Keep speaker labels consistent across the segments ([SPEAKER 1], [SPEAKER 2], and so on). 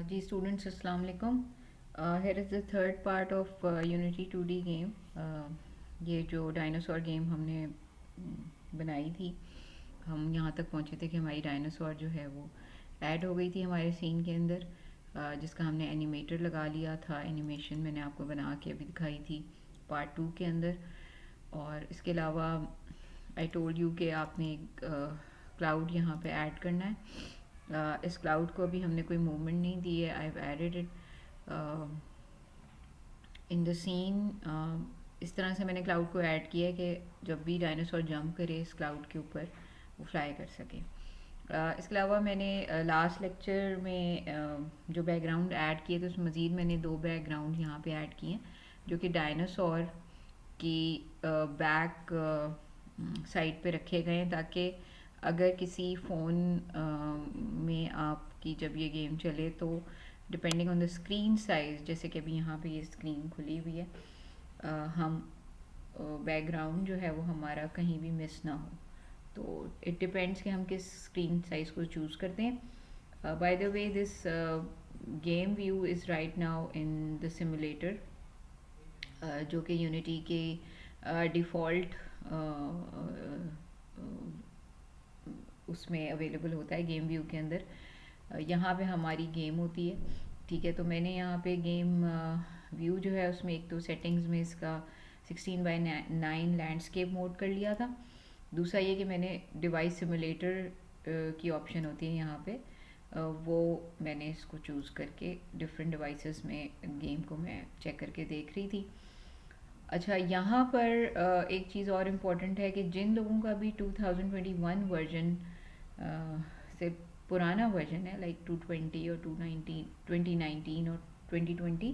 [SPEAKER 1] जी students अस्सलाम वालेकुम। Here is the third part of unity 2D game. ये जो डायनासोर गेम हमने बनाई थी, हम यहाँ तक पहुँचे थे कि हमारी डायनासोर जो है वो ऐड हो गई थी हमारे सीन के अंदर, जिसका हमने एनिमेटर लगा लिया था। एनिमेशन मैंने आपको बना के अभी दिखाई थी पार्ट 2 के अंदर। और इसके अलावा आई टोल्ड यू कि आपने एक क्लाउड यहाँ पे ऐड करना है। इस क्लाउड को अभी हमने कोई मूवमेंट नहीं दी है। I have added it in the scene. इस तरह से मैंने क्लाउड को ऐड किया है कि जब भी डायनासोर जंप करे इस क्लाउड के ऊपर वो फ्लाई कर सके। इसके अलावा मैंने लास्ट लेक्चर में जो बैकग्राउंड ऐड किए थे उसमें मज़ीद मैंने 2 बैकग्राउंड यहाँ पे ऐड किए हैं, जो कि डायनासोर की बैक साइड पे रखे गए हैं, ताकि अगर किसी फ़ोन में आपकी जब ये गेम चले तो depending on the screen size, जैसे कि अभी यहाँ पे ये स्क्रीन खुली हुई है, हम बैकग्राउंड जो है वो हमारा कहीं भी मिस ना हो। तो इट डिपेंड्स कि हम किस स्क्रीन साइज़ को चूज़ करते हैं। By the way this game view is right now in the simulator, जो कि यूनिटी के डिफ़ॉल्ट उसमें अवेलेबल होता है गेम व्यू के अंदर। यहाँ पे हमारी गेम होती है, ठीक है। तो मैंने यहाँ पे गेम व्यू जो है उसमें एक तो सेटिंग्स में इसका 16:9 लैंडस्केप मोड कर लिया था। दूसरा ये कि मैंने डिवाइस सिमुलेटर की ऑप्शन होती है यहाँ पे, वो मैंने इसको चूज़ करके डिफरेंट डिवाइसेस में गेम को मैं चेक करके देख रही थी। अच्छा, यहाँ पर एक चीज़ और इम्पॉर्टेंट है कि जिन लोगों का भी 2021 वर्जन से पुराना वर्जन है, लाइक 220 और 219 2019 और 2020,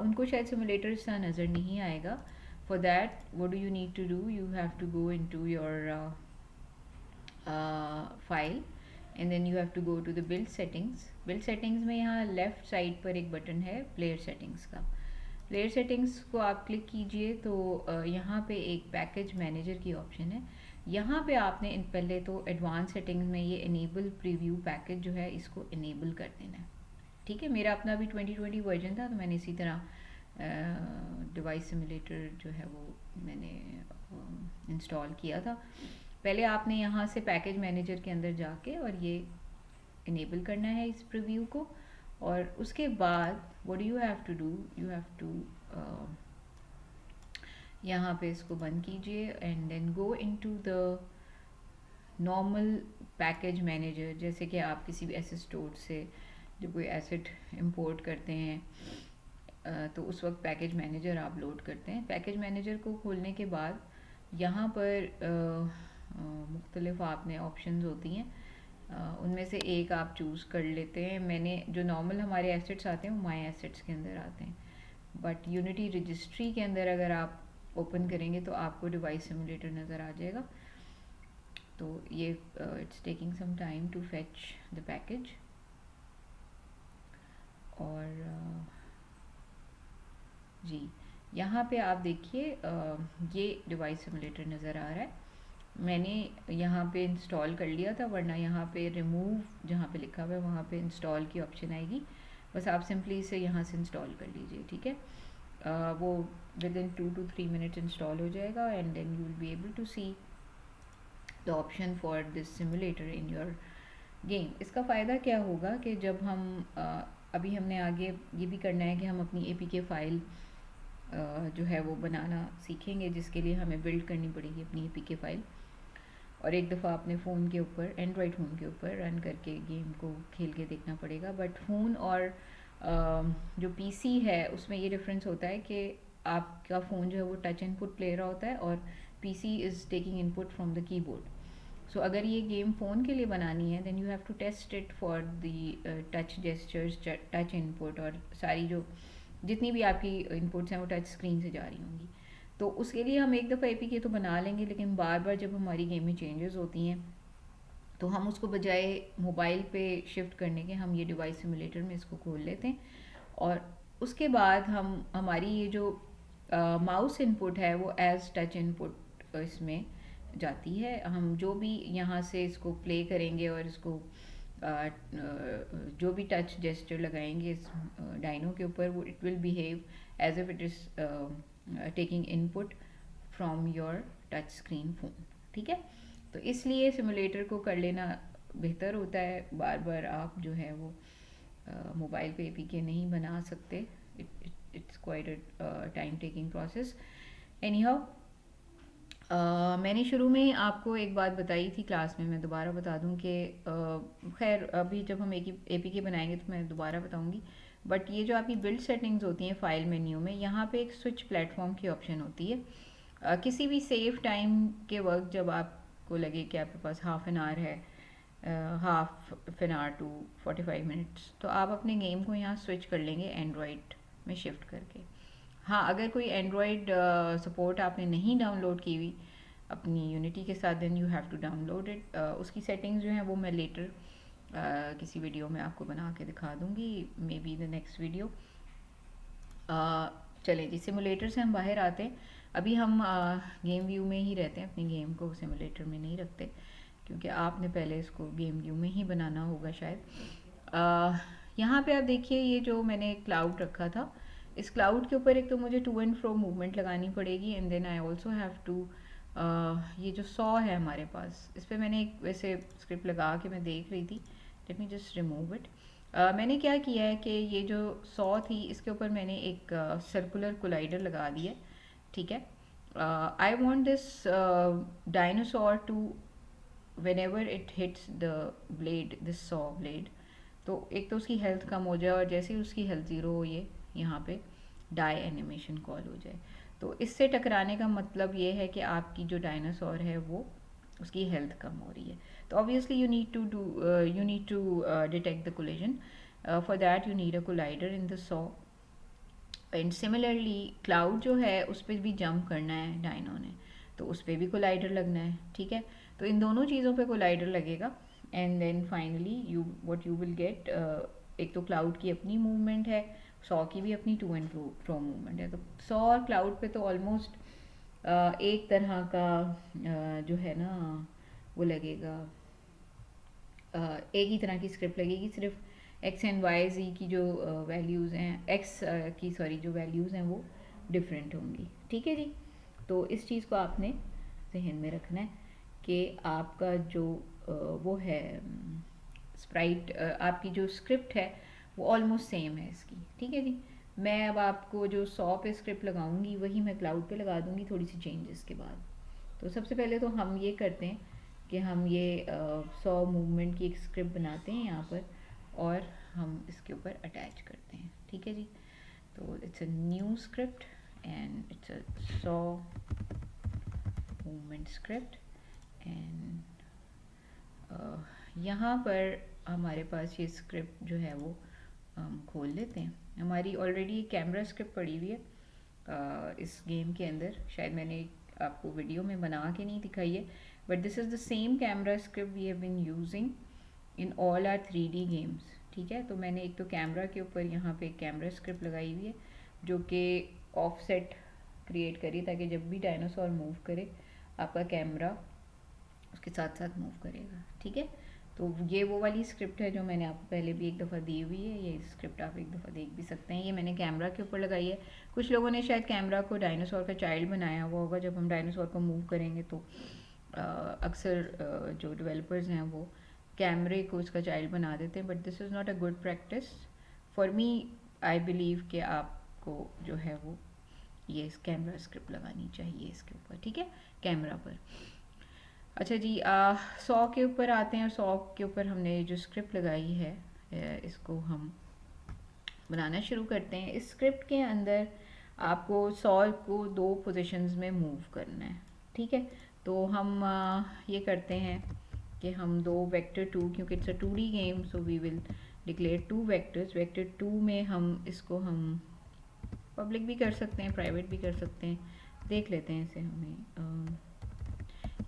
[SPEAKER 1] उनको शायद सिमुलेटर इस तरह नज़र नहीं आएगा। For that what do you need to do, you have to go into your file and then you have to go to the build settings. Build settings में यहाँ लेफ़्ट साइड पर एक बटन है प्लेयर सेटिंग्स का। Player settings को आप click कीजिए तो यहाँ पे एक पैकेज मैनेजर की ऑप्शन है। यहाँ पे आपने पहले तो एडवांस सेटिंग्स में ये इनेबल प्रीव्यू पैकेज जो है इसको इनेबल कर देना है, ठीक है। मेरा अपना भी 2020 वर्जन था, तो मैंने इसी तरह डिवाइस सिमुलेटर जो है वो मैंने इंस्टॉल किया था। पहले आपने यहाँ से पैकेज मैनेजर के अंदर जाके और ये इनेबल करना है इस प्रीव्यू को, और उसके बाद what you have to do, you have to यहाँ पे इसको बंद कीजिए and then go into the normal package manager. जैसे कि आप किसी भी एसेट स्टोर से जब कोई एसेट इंपोर्ट करते हैं तो उस वक्त पैकेज मैनेजर आप लोड करते हैं। पैकेज मैनेजर को खोलने के बाद यहाँ पर मुख्तलिफ आपने ऑप्शंस होती हैं, उनमें से एक आप चूज़ कर लेते हैं। मैंने जो नॉर्मल हमारे एसेट्स आते हैं वो माई एसेट्स के अंदर आते हैं, बट यूनिटी रजिस्ट्री के अंदर अगर आप ओपन करेंगे तो आपको डिवाइस सिमुलेटर नज़र आ जाएगा। तो ये it's taking some time to fetch the package. और जी यहाँ पे आप देखिए ये डिवाइस सिमुलेटर नज़र आ रहा है। मैंने यहाँ पे इंस्टॉल कर लिया था, वरना यहाँ पे रिमूव जहाँ पे लिखा हुआ है वहाँ पे इंस्टॉल की ऑप्शन आएगी। बस आप सिंपली इसे यहाँ से इंस्टॉल कर लीजिए, ठीक है। वो within 2 to 3 minute install हो जाएगा and then you will be able to see the option for this simulator in your game. इसका फ़ायदा क्या होगा कि जब हम अभी हमने आगे ये भी करना है कि हम अपनी APK फ़ाइल जो है वो बनाना सीखेंगे, जिसके लिए हमें बिल्ड करनी पड़ेगी अपनी APK फ़ाइल, और एक दफ़ा अपने फ़ोन के ऊपर, एंड्रॉयड फ़ोन के ऊपर रन करके गेम को खेल के देखना पड़ेगा। बट फ़ोन और जो PC है उसमें ये डिफरेंस होता है कि आपका फ़ोन जो है वो टच इनपुट ले रहा होता है और PC is taking input from the keyboard. So अगर ये गेम फ़ोन के लिए बनानी है then you have to test it for the touch gestures, touch input, और सारी जो जितनी भी आपकी इनपुट्स हैं वो टच स्क्रीन से जा रही होंगी। तो उसके लिए हम एक दफ़ा APK तो बना लेंगे, लेकिन बार बार जब हमारी गेम में चेंजेस होती हैं तो हम उसको बजाय मोबाइल पे शिफ्ट करने के हम ये डिवाइस सिमुलेटर में इसको खोल लेते हैं, और उसके बाद हम हमारी ये जो माउस इनपुट है वो एज टच इनपुट इसमें जाती है। हम जो भी यहाँ से इसको प्ले करेंगे और इसको जो भी टच जेस्चर लगाएंगे इस डायनो के ऊपर, वो it will behave as if it is taking input from your touch screen phone, ठीक है। तो इसलिए सिमुलेटर को कर लेना बेहतर होता है, बार बार आप जो है वो मोबाइल पे एपीके नहीं बना सकते, it's quite a time taking process. Any how, मैंने शुरू में ही आपको एक बात बताई थी क्लास में, मैं दोबारा बता दूं कि खैर अभी जब हम एपीके बनाएंगे तो मैं दोबारा बताऊंगी, बट ये जो आपकी बिल्ड सेटिंग्स होती हैं फाइल मेन्यू में, यहाँ पे एक स्विच प्लेटफॉर्म की ऑप्शन होती है। किसी भी सेफ टाइम के वक्त जब आपको लगे कि आपके पास हाफ एन आवर है, half an hour to 45 minutes, तो आप अपने गेम को यहाँ स्विच कर लेंगे एंड्रॉयड में शिफ्ट करके। हाँ, अगर कोई एंड्रॉयड सपोर्ट आपने नहीं डाउनलोड की हुई अपनी यूनिटी के साथ, then you have to download it. उसकी सेटिंग्स जो हैं वो मैं लेटर किसी वीडियो में आपको बना के दिखा दूँगी, may be the next video. चलें जी, सिमुलेटर से हम बाहर आते हैं। अभी हम गेम व्यू में ही रहते हैं, अपनी गेम को सिमुलेटर में नहीं रखते, क्योंकि आपने पहले इसको गेम व्यू में ही बनाना होगा शायद। यहाँ पे आप देखिए, ये जो मैंने क्लाउड रखा था, इस क्लाउड के ऊपर एक तो मुझे टू एंड फ्रो मूवमेंट लगानी पड़ेगी, and then I also have to, ये जो सॉ है हमारे पास, इस पर मैंने एक वैसे स्क्रिप्ट लगा के मैं देख रही थी, late me just remove it. मैंने क्या किया है कि ये जो सॉ थी इसके ऊपर मैंने एक सर्कुलर कोलाइडर लगा दिया, ठीक है। I want this dinosaur to, whenever it hits the blade, this saw blade, तो एक तो उसकी हेल्थ कम हो जाए, और जैसे ही उसकी हेल्थ ज़ीरो हो, ये यहाँ पे डाई एनिमेशन कॉल हो जाए। तो इससे टकराने का मतलब ये है कि आपकी जो डायनासोर है वो, उसकी हेल्थ कम हो रही है। तो obviously you need to detect the collision, for that you need a collider in the saw. And similarly cloud जो है उस पर भी जंप करना है डायनो ने, तो उस पर भी कोलाइडर लगना है, ठीक है। तो इन दोनों चीज़ों पे कोलाइडर लगेगा, and then finally you will get, एक तो क्लाउड की अपनी मूवमेंट है, सॉ की भी अपनी टू एंड फ्रो मूवमेंट है। तो सॉ और क्लाउड पे तो ऑलमोस्ट एक तरह का जो है ना वो लगेगा, एक ही तरह की स्क्रिप्ट लगेगी, सिर्फ एक्स एंड वाई जी की जो वैल्यूज़ हैं, एक्स की सॉरी जो वैल्यूज़ हैं वो डिफरेंट होंगी, ठीक है जी। तो इस चीज़ को आपने जहन में रखना है कि आपका जो वो है स्प्राइट, आपकी जो स्क्रिप्ट है वो ऑलमोस्ट सेम है इसकी, ठीक है जी। मैं अब आपको जो सॉ पे स्क्रिप्ट लगाऊंगी वही मैं क्लाउड पे लगा दूंगी थोड़ी सी चेंजेस के बाद। तो सबसे पहले तो हम ये करते हैं कि हम ये 100 मूवमेंट की एक स्क्रिप्ट बनाते हैं यहाँ पर, और हम इसके ऊपर अटैच करते हैं, ठीक है जी। तो it's a new script and it's a 100 movement script, and यहाँ पर हमारे पास ये स्क्रिप्ट जो है वो हम खोल लेते हैं। हमारी ऑलरेडी कैमरा स्क्रिप्ट पड़ी हुई है इस गेम के अंदर, शायद मैंने आपको वीडियो में बना के नहीं दिखाई है, but this is the same camera script we have been using in all our 3D games, ठीक है। तो मैंने एक तो कैमरा के ऊपर यहाँ पे एक कैमरा स्क्रिप्ट लगाई हुई है जो कि ऑफसेट क्रिएट करी, ताकि जब भी डायनासोर मूव करे आपका कैमरा उसके साथ साथ मूव करेगा, ठीक है। तो ये वो वाली स्क्रिप्ट है जो मैंने आपको पहले भी एक दफ़ा दी हुई है, ये स्क्रिप्ट आप एक दफ़ा देख भी सकते हैं। ये मैंने कैमरा के ऊपर लगाई है। कुछ लोगों ने शायद कैमरा को डायनासोर का चाइल्ड बनाया हुआ होगा, जब हम डायनासोर को मूव करेंगे तो अक्सर जो डेवलपर्स हैं वो कैमरे को उसका चाइल्ड बना देते हैं, but this is not a good practice for me. I believe कि आपको जो है वो ये कैमरा स्क्रिप्ट लगानी चाहिए इसके ऊपर, ठीक है, कैमरा पर। अच्छा जी, 100 के ऊपर आते हैं, और 100 के ऊपर हमने जो स्क्रिप्ट लगाई है इसको हम बनाना शुरू करते हैं। इस स्क्रिप्ट के अंदर आपको 100 को 2 पोजीशंस में मूव करना है, ठीक है। तो हम ये करते हैं कि हम 2 वेक्टर 2, क्योंकि it's a 2D game, so we will declare 2 vectors. Vector 2 में हम इसको हम पब्लिक भी कर सकते हैं, प्राइवेट भी कर सकते हैं, देख लेते हैं इसे। हमें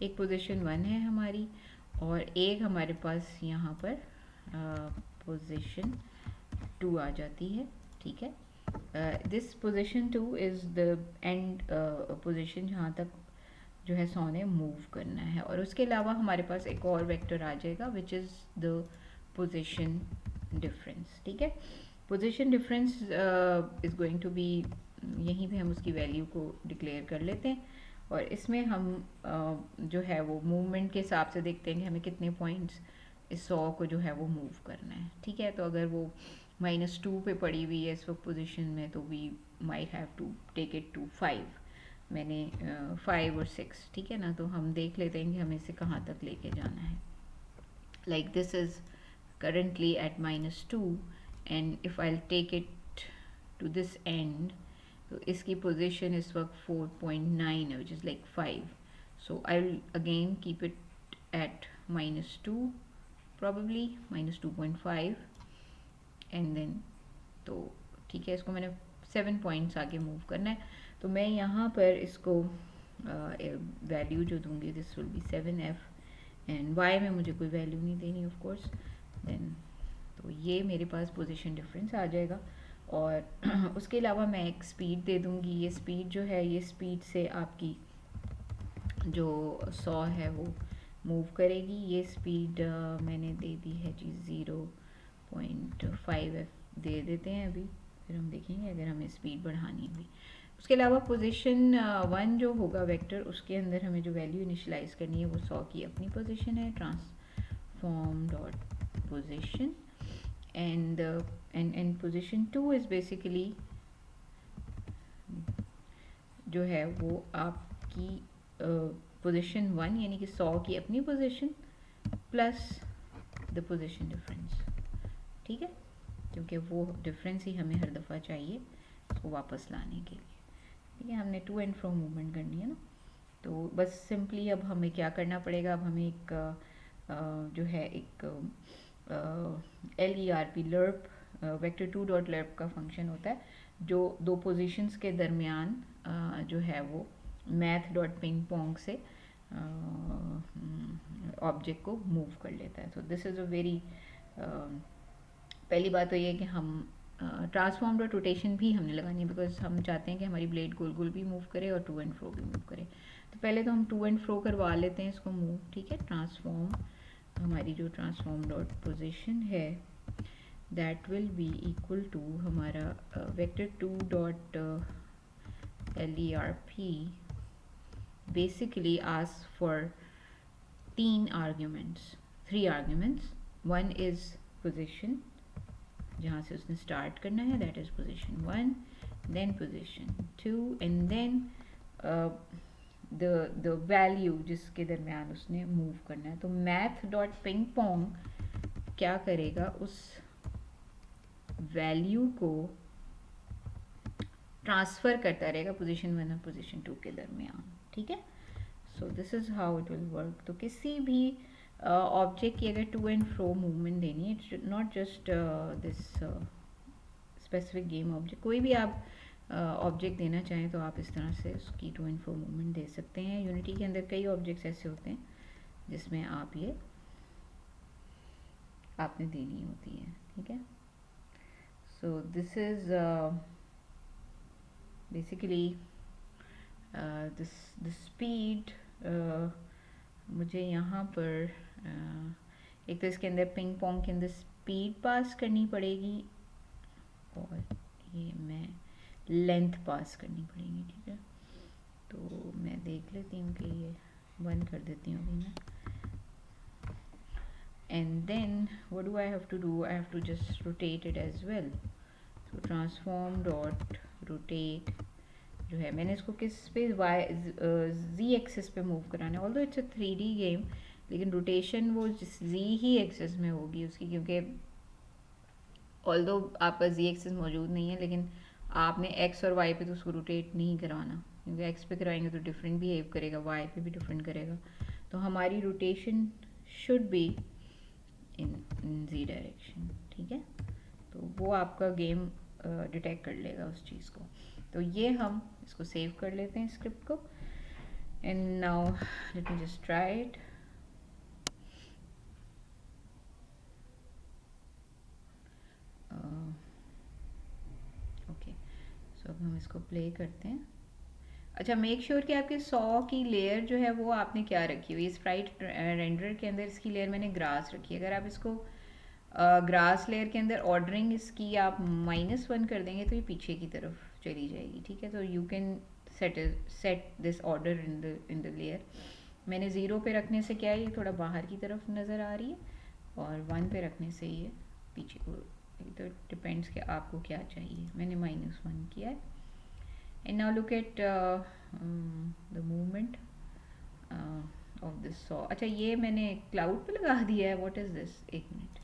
[SPEAKER 1] एक पोजीशन 1 है हमारी, और एक हमारे पास यहाँ पर पोजीशन 2 आ जाती है, ठीक है। This position 2 is the end position जहाँ तक जो है 100 ने मूव करना है, और उसके अलावा हमारे पास एक और वेक्टर आ जाएगा which is the position difference. ठीक है, position difference is going to be, यहीं पे हम उसकी वैल्यू को डिक्लेयर कर लेते हैं और इसमें हम जो है वो मूवमेंट के हिसाब से देखते हैं कि हमें कितने पॉइंट्स इस 100 को जो है वो मूव करना है। ठीक है, तो अगर वो -2 पे पड़ी हुई है इस वक्त पोजीशन में तो we might have to take it to 5, मैंने 5 और 6। ठीक है ना, तो हम देख लेते हैं कि हमें इसे कहाँ तक लेके जाना है। Like this is currently at -2 and if I'll take it to this end, तो इसकी पोजीशन इस वक्त 4.9 है, which is like 5. So I'll again keep it at -2, probably -2.5 and then, तो ठीक है, इसको मैंने 7 पॉइंट्स आगे मूव करना है, तो मैं यहाँ पर इसको वैल्यू जो दूंगी this will be 7f and y में मुझे कोई वैल्यू नहीं देनी ऑफ कोर्स। देन तो ये मेरे पास पोजीशन डिफरेंस आ जाएगा और उसके अलावा मैं एक स्पीड दे दूँगी। ये स्पीड जो है, ये स्पीड से आपकी जो 100 है वो मूव करेगी। ये स्पीड मैंने दे दी है जी 0.5 दे देते हैं अभी, फिर हम देखेंगे अगर हमें स्पीड बढ़ानी है भी। उसके अलावा पोजीशन 1 जो होगा वेक्टर, उसके अंदर हमें जो वैल्यू इनिशलाइज करनी है वो 100 की अपनी पोजीशन है, transform dot position and position 2 is basically जो है वो आपकी पोजीशन 1 यानी कि 100 की अपनी position plus the position difference. ठीक है, क्योंकि वो डिफरेंस ही हमें हर दफ़ा चाहिए उसको वापस लाने के लिए। ठीक है, हमने टू एंड फ्रो मूवमेंट करनी है ना, तो बस सिंपली अब हमें क्या करना पड़ेगा, अब हमें एक जो है एक LERP लर्प वेक्टर 2 डॉट लर्प का फंक्शन होता है जो दो पोजीशंस के दरमियान जो है वो मैथ डॉट पिंग पोंग से ऑब्जेक्ट को मूव कर लेता है। सो दिस इज़ अ वेरी, पहली बात तो ये है कि हम ट्रांसफॉर्म डॉट रोटेशन भी हमने लगानी है बिकॉज हम चाहते हैं कि हमारी ब्लेड गोल गोल भी मूव करे और टू एंड फ्रो भी मूव करे। तो पहले तो हम टू एंड फ्रो करवा लेते हैं इसको मूव। ठीक है, ट्रांसफॉर्म, हमारी जो ट्रांसफॉर्म डॉट पोजीशन है that will be equal to हमारा vector 2 dot LERP basically ask for 3 arguments. One is position जहाँ से उसने स्टार्ट करना है, that is position 1, then position 2 and then the value जिसके दरमियान उसने मूव करना है। तो मैथ डॉट पिंग पोंग क्या करेगा, उस वैल्यू को ट्रांसफ़र करता रहेगा पोजीशन 1 और पोजीशन 2 के दरमियान। ठीक है, सो this is how it will work. तो किसी भी ऑब्जेक्ट की अगर टू एंड फ्रो मूवमेंट देनी है, it's not just this specific game object, कोई भी आप ऑब्जेक्ट देना चाहें तो आप इस तरह से उसकी टू एंड फ्रो मूवमेंट दे सकते हैं। यूनिटी के अंदर कई ऑब्जेक्ट्स ऐसे होते हैं जिसमें आप ये आपने देनी होती है। ठीक है, सो this is basically the speed. मुझे यहाँ पर एक तो इसके अंदर पिंग पोंग के अंदर स्पीड पास करनी पड़ेगी और ये मैं लेंथ पास करनी पड़ेगी। ठीक है, तो मैं देख लेती हूँ कि ये बंद कर देती हूँ अभी मैं। And then what do I have to do, I have to just rotate it as well. तो ट्रांसफॉर्म डॉट रोटेट जो है, मैंने इसको किस पे Z एक्सिस पे मूव कराना है। Although it's a 3D game, लेकिन रोटेशन वो Z ही एक्सिस में होगी उसकी, क्योंकि ऑल्दो आपका Z एक्सिस मौजूद नहीं है लेकिन आपने X और Y पे तो उसको रोटेट नहीं करवाना, क्योंकि X पे कराएंगे तो डिफरेंट बिहेव करेगा, Y पे भी डिफरेंट करेगा। तो हमारी rotation should be in Z direction. ठीक है, तो वो आपका गेम डिटेक्ट कर लेगा उस चीज़ को। तो ये हम इसको सेव कर लेते हैं स्क्रिप्ट को, and now let me just try it. Okay, so अब हम इसको प्ले करते हैं। अच्छा, मेक श्योर कि आपके 100 की लेयर जो है वो आपने क्या रखी हुई है। स्प्राइट रेंडर के अंदर इसकी लेयर मैंने ग्रास रखी है। अगर आप इसको ग्रास लेयर के अंदर ऑर्डरिंग इसकी आप -1 कर देंगे तो ये पीछे की तरफ चली जाएगी, ठीक है। तो you can set this order in the layer. मैंने 0 पे रखने से क्या है, ये थोड़ा बाहर की तरफ नज़र आ रही है, और 1 पे रखने से ये पीछे को, तो डिपेंड्स कि आपको क्या चाहिए। मैंने -1 किया है। And now look at the movement of this saw. अच्छा, ये मैंने क्लाउड पे लगा दिया है, व्हाट इज़ दिस, एक मिनट,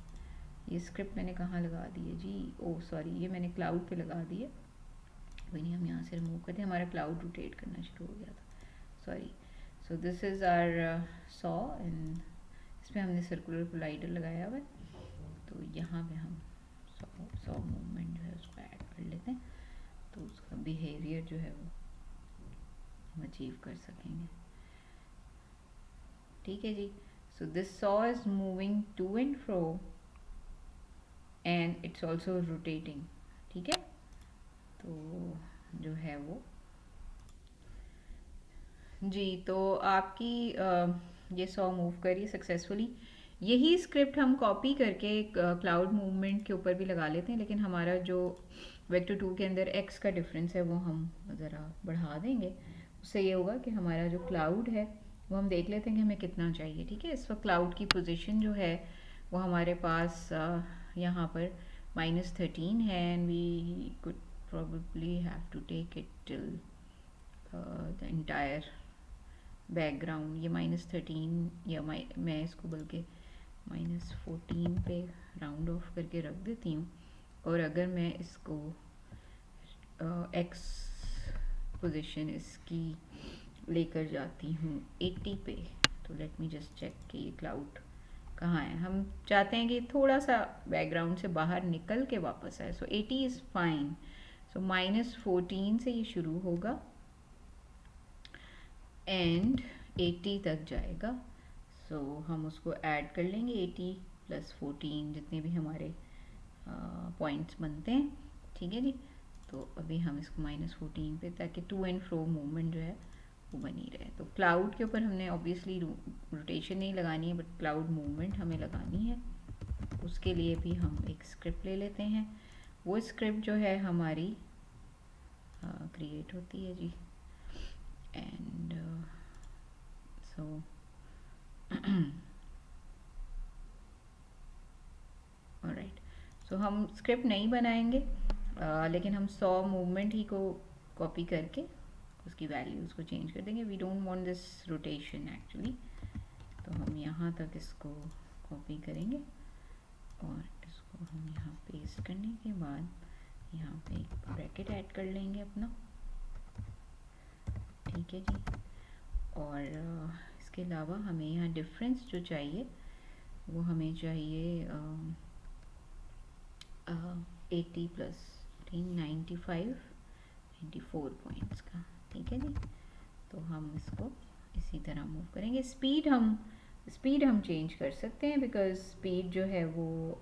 [SPEAKER 1] ये स्क्रिप्ट मैंने कहाँ लगा दी है जी, ओह सॉरी, ये मैंने क्लाउड पे लगा दी है। कोई नहीं, हम यहाँ से रिमूव करते हैं, हमारा क्लाउड रोटेट करना शुरू हो गया था, sorry. So this is our saw, and इसमें हमने सर्कुलर कोलाइडर लगाया हुआ है, तो यहाँ पे हम सॉ मूवमेंट जो है उसको ऐड कर लेते हैं, तो उसका बिहेवियर जो है वो हम अचीव कर सकेंगे, ठीक है जी। So this saw is moving to and fro and it's also rotating, ठीक है। तो जो है वो जी, तो आपकी ये सॉ मूव करी सक्सेसफुली। यही स्क्रिप्ट हम कॉपी करके क्लाउड मूवमेंट के ऊपर भी लगा लेते हैं, लेकिन हमारा जो वेक्टर 2 के अंदर x का डिफरेंस है वो हम ज़रा बढ़ा देंगे। उससे ये होगा कि हमारा जो क्लाउड है वो हम देख लेते हैं कि हमें कितना चाहिए, ठीक है। इस वक्त क्लाउड की पोजीशन जो है वो हमारे पास यहाँ पर -13 है, and we could probably have to take it till the entire background. ये -13 या मैं इसको बल्कि -14 पे राउंड ऑफ करके रख देती हूँ, और अगर मैं इसको x पोजीशन इसकी लेकर जाती हूँ 80 पे, तो लेट मी जस्ट चेक कि ये क्लाउड कहाँ है। हम चाहते हैं कि थोड़ा सा बैकग्राउंड से बाहर निकल के वापस आए, सो 80 इज़ फाइन। सो -14 से ये शुरू होगा एंड 80 तक जाएगा। सो हम उसको ऐड कर लेंगे, 80 + 14 जितने भी हमारे पॉइंट्स बनते हैं, ठीक है जी। तो अभी हम इसको -14 पे, ताकि टू एंड फ्रो मूवमेंट जो है वो बनी रहे। तो क्लाउड के ऊपर हमने ऑब्वियसली रोटेशन नहीं लगानी है, बट क्लाउड मूवमेंट हमें लगानी है। उसके लिए भी हम एक स्क्रिप्ट ले लेते हैं। वो स्क्रिप्ट जो है हमारी क्रिएट होती है जी, एंड सो ऑलराइट। सो हम स्क्रिप्ट नहीं बनाएंगे, लेकिन हम सॉ मूवमेंट ही को कॉपी करके उसकी वैल्यूज़ को चेंज कर देंगे। We don't want this rotation actually, तो हम यहाँ तक इसको कॉपी करेंगे, और इसको हम यहाँ पेस्ट करने के बाद यहाँ पे एक ब्रैकेट ऐड कर लेंगे अपना, ठीक है जी। और इसके अलावा हमें यहाँ डिफरेंस जो चाहिए वो हमें चाहिए 80 + 95 94 पॉइंट्स का, ठीक है जी। तो हम इसको इसी तरह मूव करेंगे। स्पीड हम चेंज कर सकते हैं, बिकॉज स्पीड जो है वो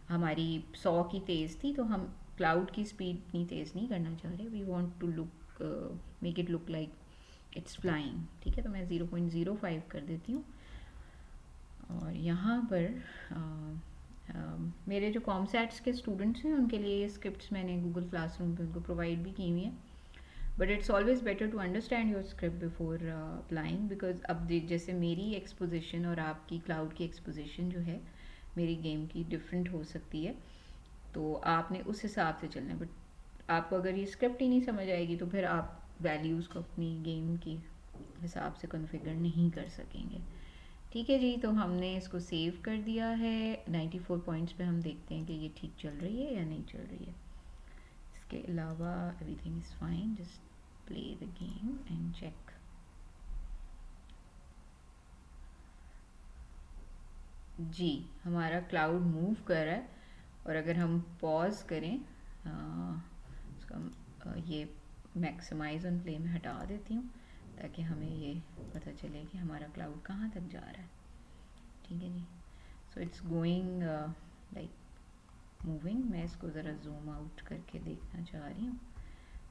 [SPEAKER 1] हमारी 100 की तेज़ थी, तो हम क्लाउड की स्पीड इतनी तेज़ नहीं करना चाह रहे। We want to make it look like it's flying, ठीक है। तो मैं 0.05 कर देती हूँ, और यहाँ पर मेरे जो कॉमसैट्स के स्टूडेंट्स हैं उनके लिए ये स्क्रिप्ट्स मैंने गूगल क्लासरूम पे उनको प्रोवाइड भी की हुई हैं, but it's always better to understand your script before applying, because अब जैसे मेरी एक्सपोजिशन और आपकी क्लाउड की एक्सपोजिशन जो है मेरी गेम की डिफरेंट हो सकती है, तो आपने उस हिसाब से चलना है। बट आपको अगर ये स्क्रिप्ट ही नहीं समझ आएगी तो फिर आप वैल्यूज़ को अपनी गेम की हिसाब से कॉन्फ़िगर नहीं कर सकेंगे, ठीक है जी। तो हमने इसको सेव कर दिया है। 94 पॉइंट्स पे हम देखते हैं कि ये ठीक चल रही है या नहीं चल रही है। इसके अलावा everything is fine, just play the game and check. जी, हमारा क्लाउड मूव कर रहा है, और अगर हम पॉज करें, उसका ये मैक्सिमाइज ऑन प्ले में हटा देती हूँ, ताकि हमें ये पता चले कि हमारा क्लाउड कहाँ तक जा रहा है, ठीक है जी। So it's going like moving. मैं इसको ज़रा जूम आउट करके देखना चाह रही हूँ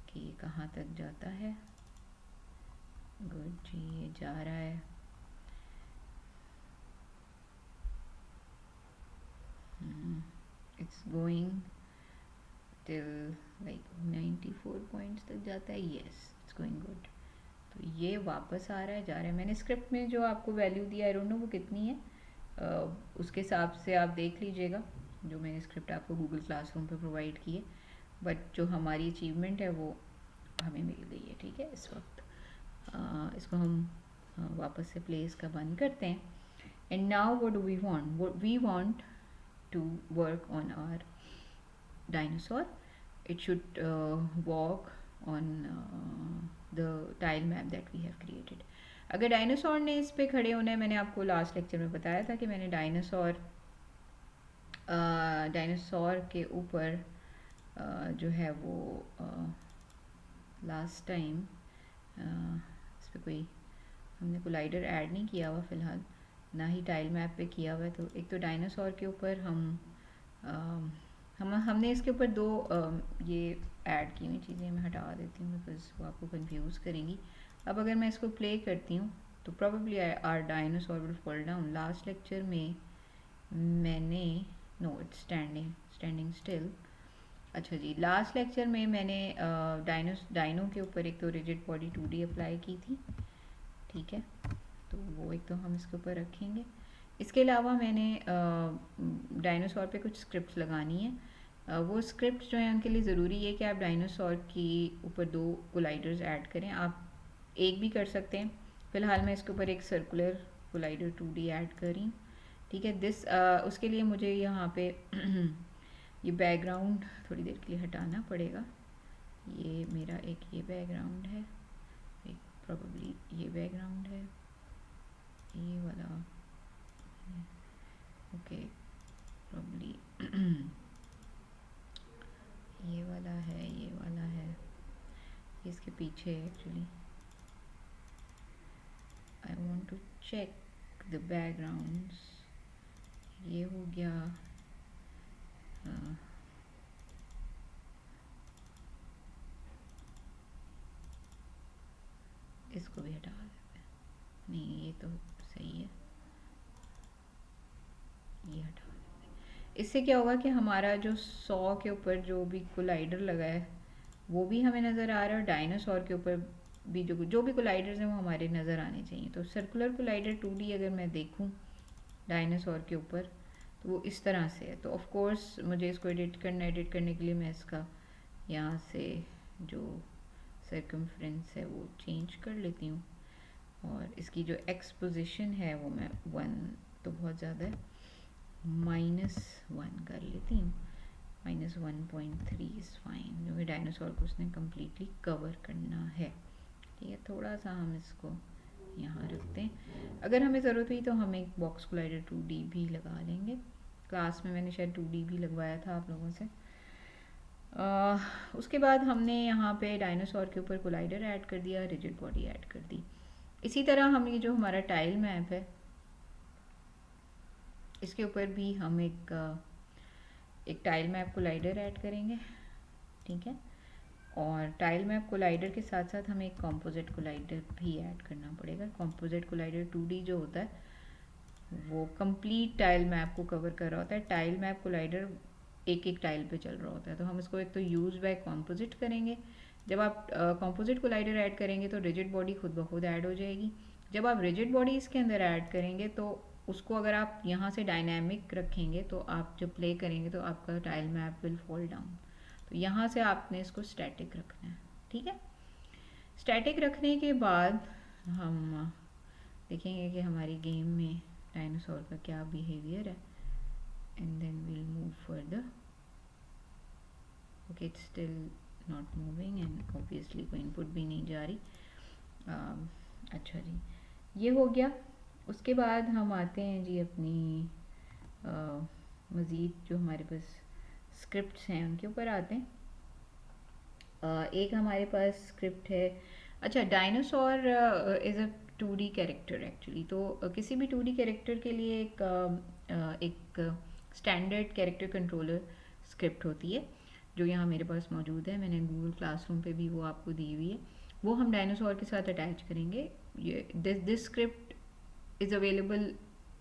[SPEAKER 1] कि ये कहाँ तक जाता है। गुड जी, ये जा रहा है। It's going till like 94 points तक जाता है. Yes, it's going good. तो ये वापस आ रहा है, जा रहा है. मैंने स्क्रिप्ट में जो आपको वैल्यू दिया, आई डोंट नो वो कितनी है, उसके हिसाब से आप देख लीजिएगा जो मैंने स्क्रिप्ट आपको गूगल क्लासरूम पे प्रोवाइड की है. बट जो हमारी अचीवमेंट है वो हमें मिल गई है. ठीक है, इस वक्त इसको हम वापस से प्ले इसका बंद करते हैं. And now what do we want? We want to work on our dinosaur. It should walk on the tile map that we have created. अगर डायनासोर ने इस पे खड़े होना है, मैंने आपको लास्ट लेक्चर में बताया था कि मैंने डायनासोर के ऊपर जो है वो लास्ट टाइम इस पर कोई हमने कोलाइडर ऐड नहीं किया हुआ फ़िलहाल, ना ही टाइल मैप पे किया हुआ है. तो एक तो डायनासोर के ऊपर हमने इसके ऊपर दो ये ऐड की हुई चीज़ें मैं हटा देती हूँ बिकॉज वो आपको कंफ्यूज करेंगी. अब अगर मैं इसको प्ले करती हूँ तो probably our dinosaur will fall down. Last lecture में मैंने नो इट्स स्टैंडिंग स्टिल. अच्छा जी, लास्ट लेक्चर में मैंने डायनो के ऊपर एक तो रिजिड बॉडी 2D अप्लाई की थी. ठीक है, तो वो एक तो हम इसके ऊपर रखेंगे. इसके अलावा मैंने डायनासोर पे कुछ स्क्रिप्ट्स लगानी है. वो स्क्रिप्ट्स जो हैं उनके लिए ज़रूरी है कि आप डायनासोर की ऊपर 2 कोलाइडर्स ऐड करें. आप एक भी कर सकते हैं. फ़िलहाल मैं इसके ऊपर एक सर्कुलर कोलाइडर 2D ऐड कर रही हूँ. ठीक है, उसके लिए मुझे यहाँ पे ये बैकग्राउंड थोड़ी देर के लिए हटाना पड़ेगा. ये मेरा एक ये बैकग्राउंड है, एक प्रोबेबली ये बैकग्राउंड है, ये वाला ओके प्रोबेबली ये वाला है, ये वाला है, इसके पीछे actually I want to check the backgrounds. ये हो गया. इसको भी हटा देते हैं. नहीं, ये तो सही है, ये हटा देते हैं. इससे क्या होगा कि हमारा जो 100 के ऊपर जो भी कोलाइडर लगा है वो भी हमें नज़र आ रहा है और डायनासोर के ऊपर भी जो भी कोलाइडर्स हैं वो हमारे नज़र आने चाहिए. तो सर्कुलर कोलाइडर 2D अगर मैं देखूं डायनासोर के ऊपर तो वो इस तरह से है. तो ऑफ कोर्स मुझे इसको एडिट करने के लिए मैं इसका यहाँ से जो सर्कमफ्रेंस है वो चेंज कर लेती हूँ और इसकी जो एक्सपोजिशन है वो मैं 1 तो बहुत ज़्यादा है, -1 कर लेती हूँ. -1.3 इज़ फाइन, क्योंकि डायनासोर को उसने कम्प्लीटली कवर करना है. ठीक है, थोड़ा सा हम इसको यहाँ रखते हैं. अगर हमें ज़रूरत हुई तो हम एक बॉक्स कोलाइडर 2D भी लगा लेंगे. क्लास में मैंने शायद 2D भी लगवाया था आप लोगों से. उसके बाद हमने यहाँ पे डायनासोर के ऊपर कोलाइडर ऐड कर दिया, रिजिड बॉडी ऐड कर दी. इसी तरह हम ये जो हमारा टाइल मैप है इसके ऊपर भी हम एक टाइल मैप कोलाइडर ऐड करेंगे. ठीक है, और टाइल मैप कोलाइडर के साथ साथ हमें एक कॉम्पोजिट कोलाइडर भी ऐड करना पड़ेगा. कॉम्पोजिट कोलाइडर 2D जो होता है वो कंप्लीट टाइल मैप को कवर कर रहा होता है. टाइल मैप कोलाइडर एक टाइल पे चल रहा होता है. तो हम इसको एक तो यूज बाय कॉम्पोजिट करेंगे. जब आप कॉम्पोजिट कोलाइडर ऐड करेंगे तो रिजिड बॉडी खुद ब खुद ऐड हो जाएगी. जब आप रिजिड बॉडी इसके अंदर ऐड करेंगे तो उसको अगर आप यहाँ से डायनामिक रखेंगे तो आप जब प्ले करेंगे तो आपका tile map will fall down. तो यहाँ से आपने इसको स्टैटिक रखना है. ठीक है, स्टैटिक रखने के बाद हम देखेंगे कि हमारी गेम में डायनासोर का क्या बिहेवियर है. And then will move further. Okay, it's still not moving and obviously कोई इनपुट भी नहीं जा रही. अच्छा जी, ये हो गया. उसके बाद हम आते हैं जी अपनी मज़ीद जो हमारे पास स्क्रिप्ट्स हैं उनके ऊपर आते हैं. एक हमारे पास स्क्रिप्ट है. अच्छा, dinosaur is a 2D character actually. तो किसी भी 2D कैरेक्टर के लिए एक स्टैंडर्ड कैरेक्टर कंट्रोलर स्क्रिप्ट होती है जो यहाँ मेरे पास मौजूद है. मैंने गूगल क्लासरूम पे भी वो आपको दी हुई है. वो हम डायनासोर के साथ अटैच करेंगे. This script is available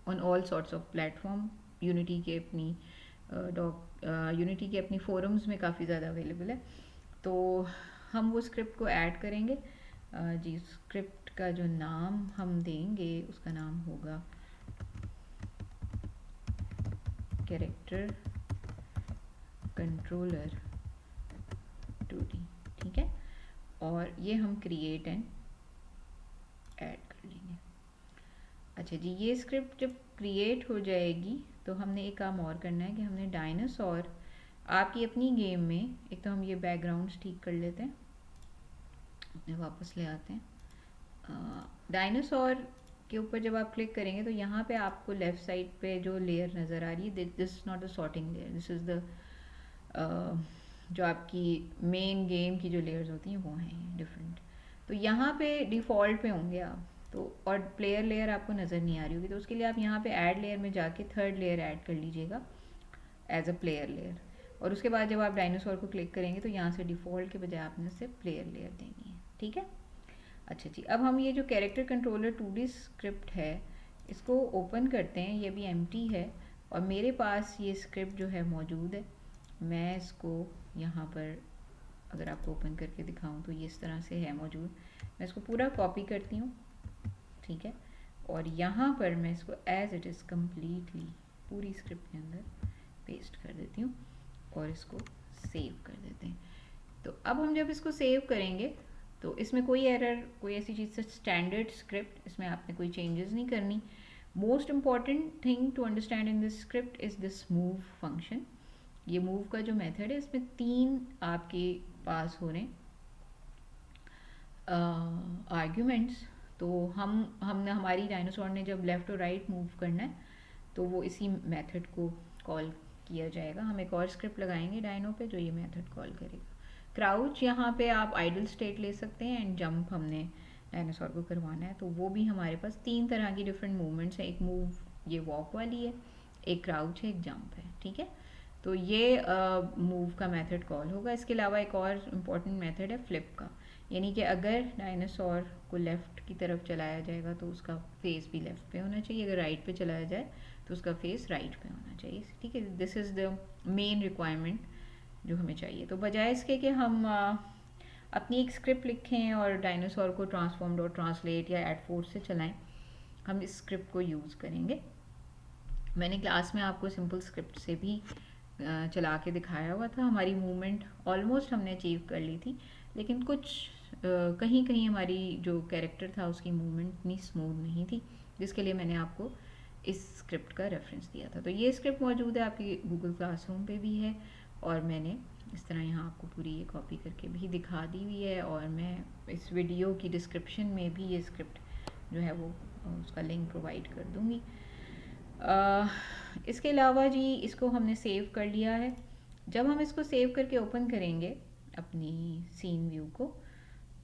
[SPEAKER 1] on all sorts of platform. Unity के अपनी यूनिटी की अपनी फोरम्स में काफ़ी ज़्यादा अवेलेबल है। तो हम वो स्क्रिप्ट को ऐड करेंगे। जी, स्क्रिप्ट का जो नाम हम देंगे उसका नाम होगा कैरेक्टर कंट्रोलर 2D, ठीक है। और ये हम क्रिएट एंड ऐड कर लेंगे। अच्छा जी, ये स्क्रिप्ट जब क्रिएट हो जाएगी तो हमने एक काम और करना है कि हमने डायनासोर आपकी अपनी गेम में, एक तो हम ये बैकग्राउंड्स ठीक कर लेते हैं, अपने वापस ले आते हैं। डायनासोर के ऊपर जब आप क्लिक करेंगे तो यहाँ पे आपको लेफ़्ट साइड पे जो लेयर नज़र आ रही है, this is not a sorting layer, this is the जो आपकी मेन गेम की जो लेयर्स होती हैं वो हैं डिफरेंट। तो यहाँ पे डिफ़ॉल्ट पे होंगे आप, तो और प्लेयर लेयर आपको नज़र नहीं आ रही होगी, तो उसके लिए आप यहाँ पे ऐड लेयर में जाके थर्ड लेयर ऐड कर लीजिएगा एज अ प्लेयर लेयर। और उसके बाद जब आप डायनासोर को क्लिक करेंगे तो यहाँ से डिफ़ॉल्ट के बजाय आपने सिर्फ प्लेयर लेयर देनी है, ठीक है। अच्छा जी, अब हम ये जो कैरेक्टर कंट्रोलर 2D स्क्रिप्ट है इसको ओपन करते हैं। ये भी एम्प्टी है और मेरे पास ये स्क्रिप्ट जो है मौजूद है। मैं इसको यहाँ पर अगर आपको ओपन करके दिखाऊं तो ये इस तरह से है मौजूद। मैं इसको पूरा कॉपी करती हूँ, ठीक है, और यहाँ पर मैं इसको एज इट इज़ कम्प्लीटली पूरी स्क्रिप्ट के अंदर पेस्ट कर देती हूँ और इसको सेव कर देते हैं। तो अब हम जब इसको सेव करेंगे तो इसमें कोई एरर, कोई ऐसी चीज़ से स्टैंडर्ड स्क्रिप्ट, इसमें आपने कोई चेंजेस नहीं करनी। Most important thing to understand in this script is this move function. ये मूव का जो मेथड है इसमें 3 आपके पास हो रहे आर्ग्यूमेंट्स। तो हमने हमारी डायनासोर ने जब लेफ़्ट और राइट मूव करना है तो वो इसी मेथड को कॉल किया जाएगा। हम एक और स्क्रिप्ट लगाएंगे डायनो पे जो ये मेथड कॉल करेगा। क्राउच यहाँ पे आप आइडल स्टेट ले सकते हैं एंड जंप हमने डायनासोर को करवाना है, तो वो भी हमारे पास 3 तरह की डिफरेंट मूवमेंट्स हैं। एक मूव ये वॉक वाली है, एक क्राउच है, एक जंप है, ठीक है। तो ये मूव का मेथड कॉल होगा। इसके अलावा एक और इम्पॉर्टेंट मेथड है फ्लिप का, यानी कि अगर डायनासोर को लेफ़्ट की तरफ चलाया जाएगा तो उसका फेस भी लेफ़्ट पे होना चाहिए, अगर राइट पे चलाया जाए तो उसका फेस राइट पे होना चाहिए, ठीक है। This is the main requirement जो हमें चाहिए। तो बजाय इसके कि हम अपनी एक स्क्रिप्ट लिखें और डायनासोर को ट्रांसफॉर्म डॉट ट्रांसलेट या एड फोर्स से चलाएं, हम इस स्क्रिप्ट को यूज़ करेंगे। मैंने क्लास में आपको सिंपल स्क्रिप्ट से भी चला के दिखाया हुआ था। हमारी मूवमेंट ऑलमोस्ट हमने अचीव कर ली थी, लेकिन कुछ कहीं कहीं हमारी जो कैरेक्टर था उसकी मूवमेंट इतनी स्मूथ नहीं थी, जिसके लिए मैंने आपको इस स्क्रिप्ट का रेफरेंस दिया था। तो ये स्क्रिप्ट मौजूद है आपकी गूगल क्लासरूम पे भी है और मैंने इस तरह यहाँ आपको पूरी ये कॉपी करके भी दिखा दी हुई है, और मैं इस वीडियो की डिस्क्रिप्शन में भी ये स्क्रिप्ट जो है वो उसका लिंक प्रोवाइड कर दूँगी। इसके अलावा जी इसको हमने सेव कर लिया है। जब हम इसको सेव करके ओपन करेंगे अपनी सीन व्यू को,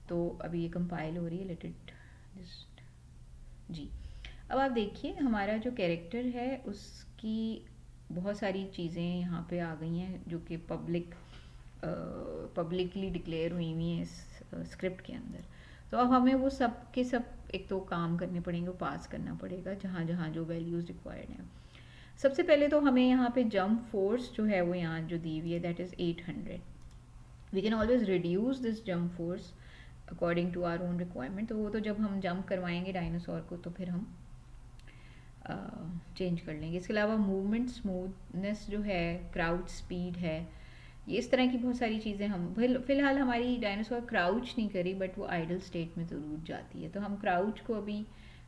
[SPEAKER 1] तो अभी ये कंपाइल हो रही है, लेट इट जस्ट जी। अब आप देखिए हमारा जो कैरेक्टर है उसकी बहुत सारी चीज़ें यहाँ पे आ गई हैं जो कि पब्लिकली डिक्लेयर हुई हुई हैं इस स्क्रिप्ट के अंदर। तो अब हमें वो सब के सब एक तो काम करने पड़ेंगे, वो पास करना पड़ेगा जहाँ जहाँ जो वैल्यूज़ रिक्वायर्ड हैं। सबसे पहले तो हमें यहाँ पे जंप फोर्स जो है वो यहाँ जो दी हुई है that is 800। We can always reduce this jump force according to our own requirement. तो वो तो जब हम जंप करवाएंगे डायनासोर को तो फिर हम चेंज कर लेंगे। इसके अलावा मूवमेंट स्मूथनेस जो है, क्राउच स्पीड है, ये इस तरह की बहुत सारी चीज़ें हम फ़िलहाल हमारी डायनासोर क्राउच नहीं करी बट वो आइडल स्टेट में ज़रूर जाती है, तो हम क्राउच को अभी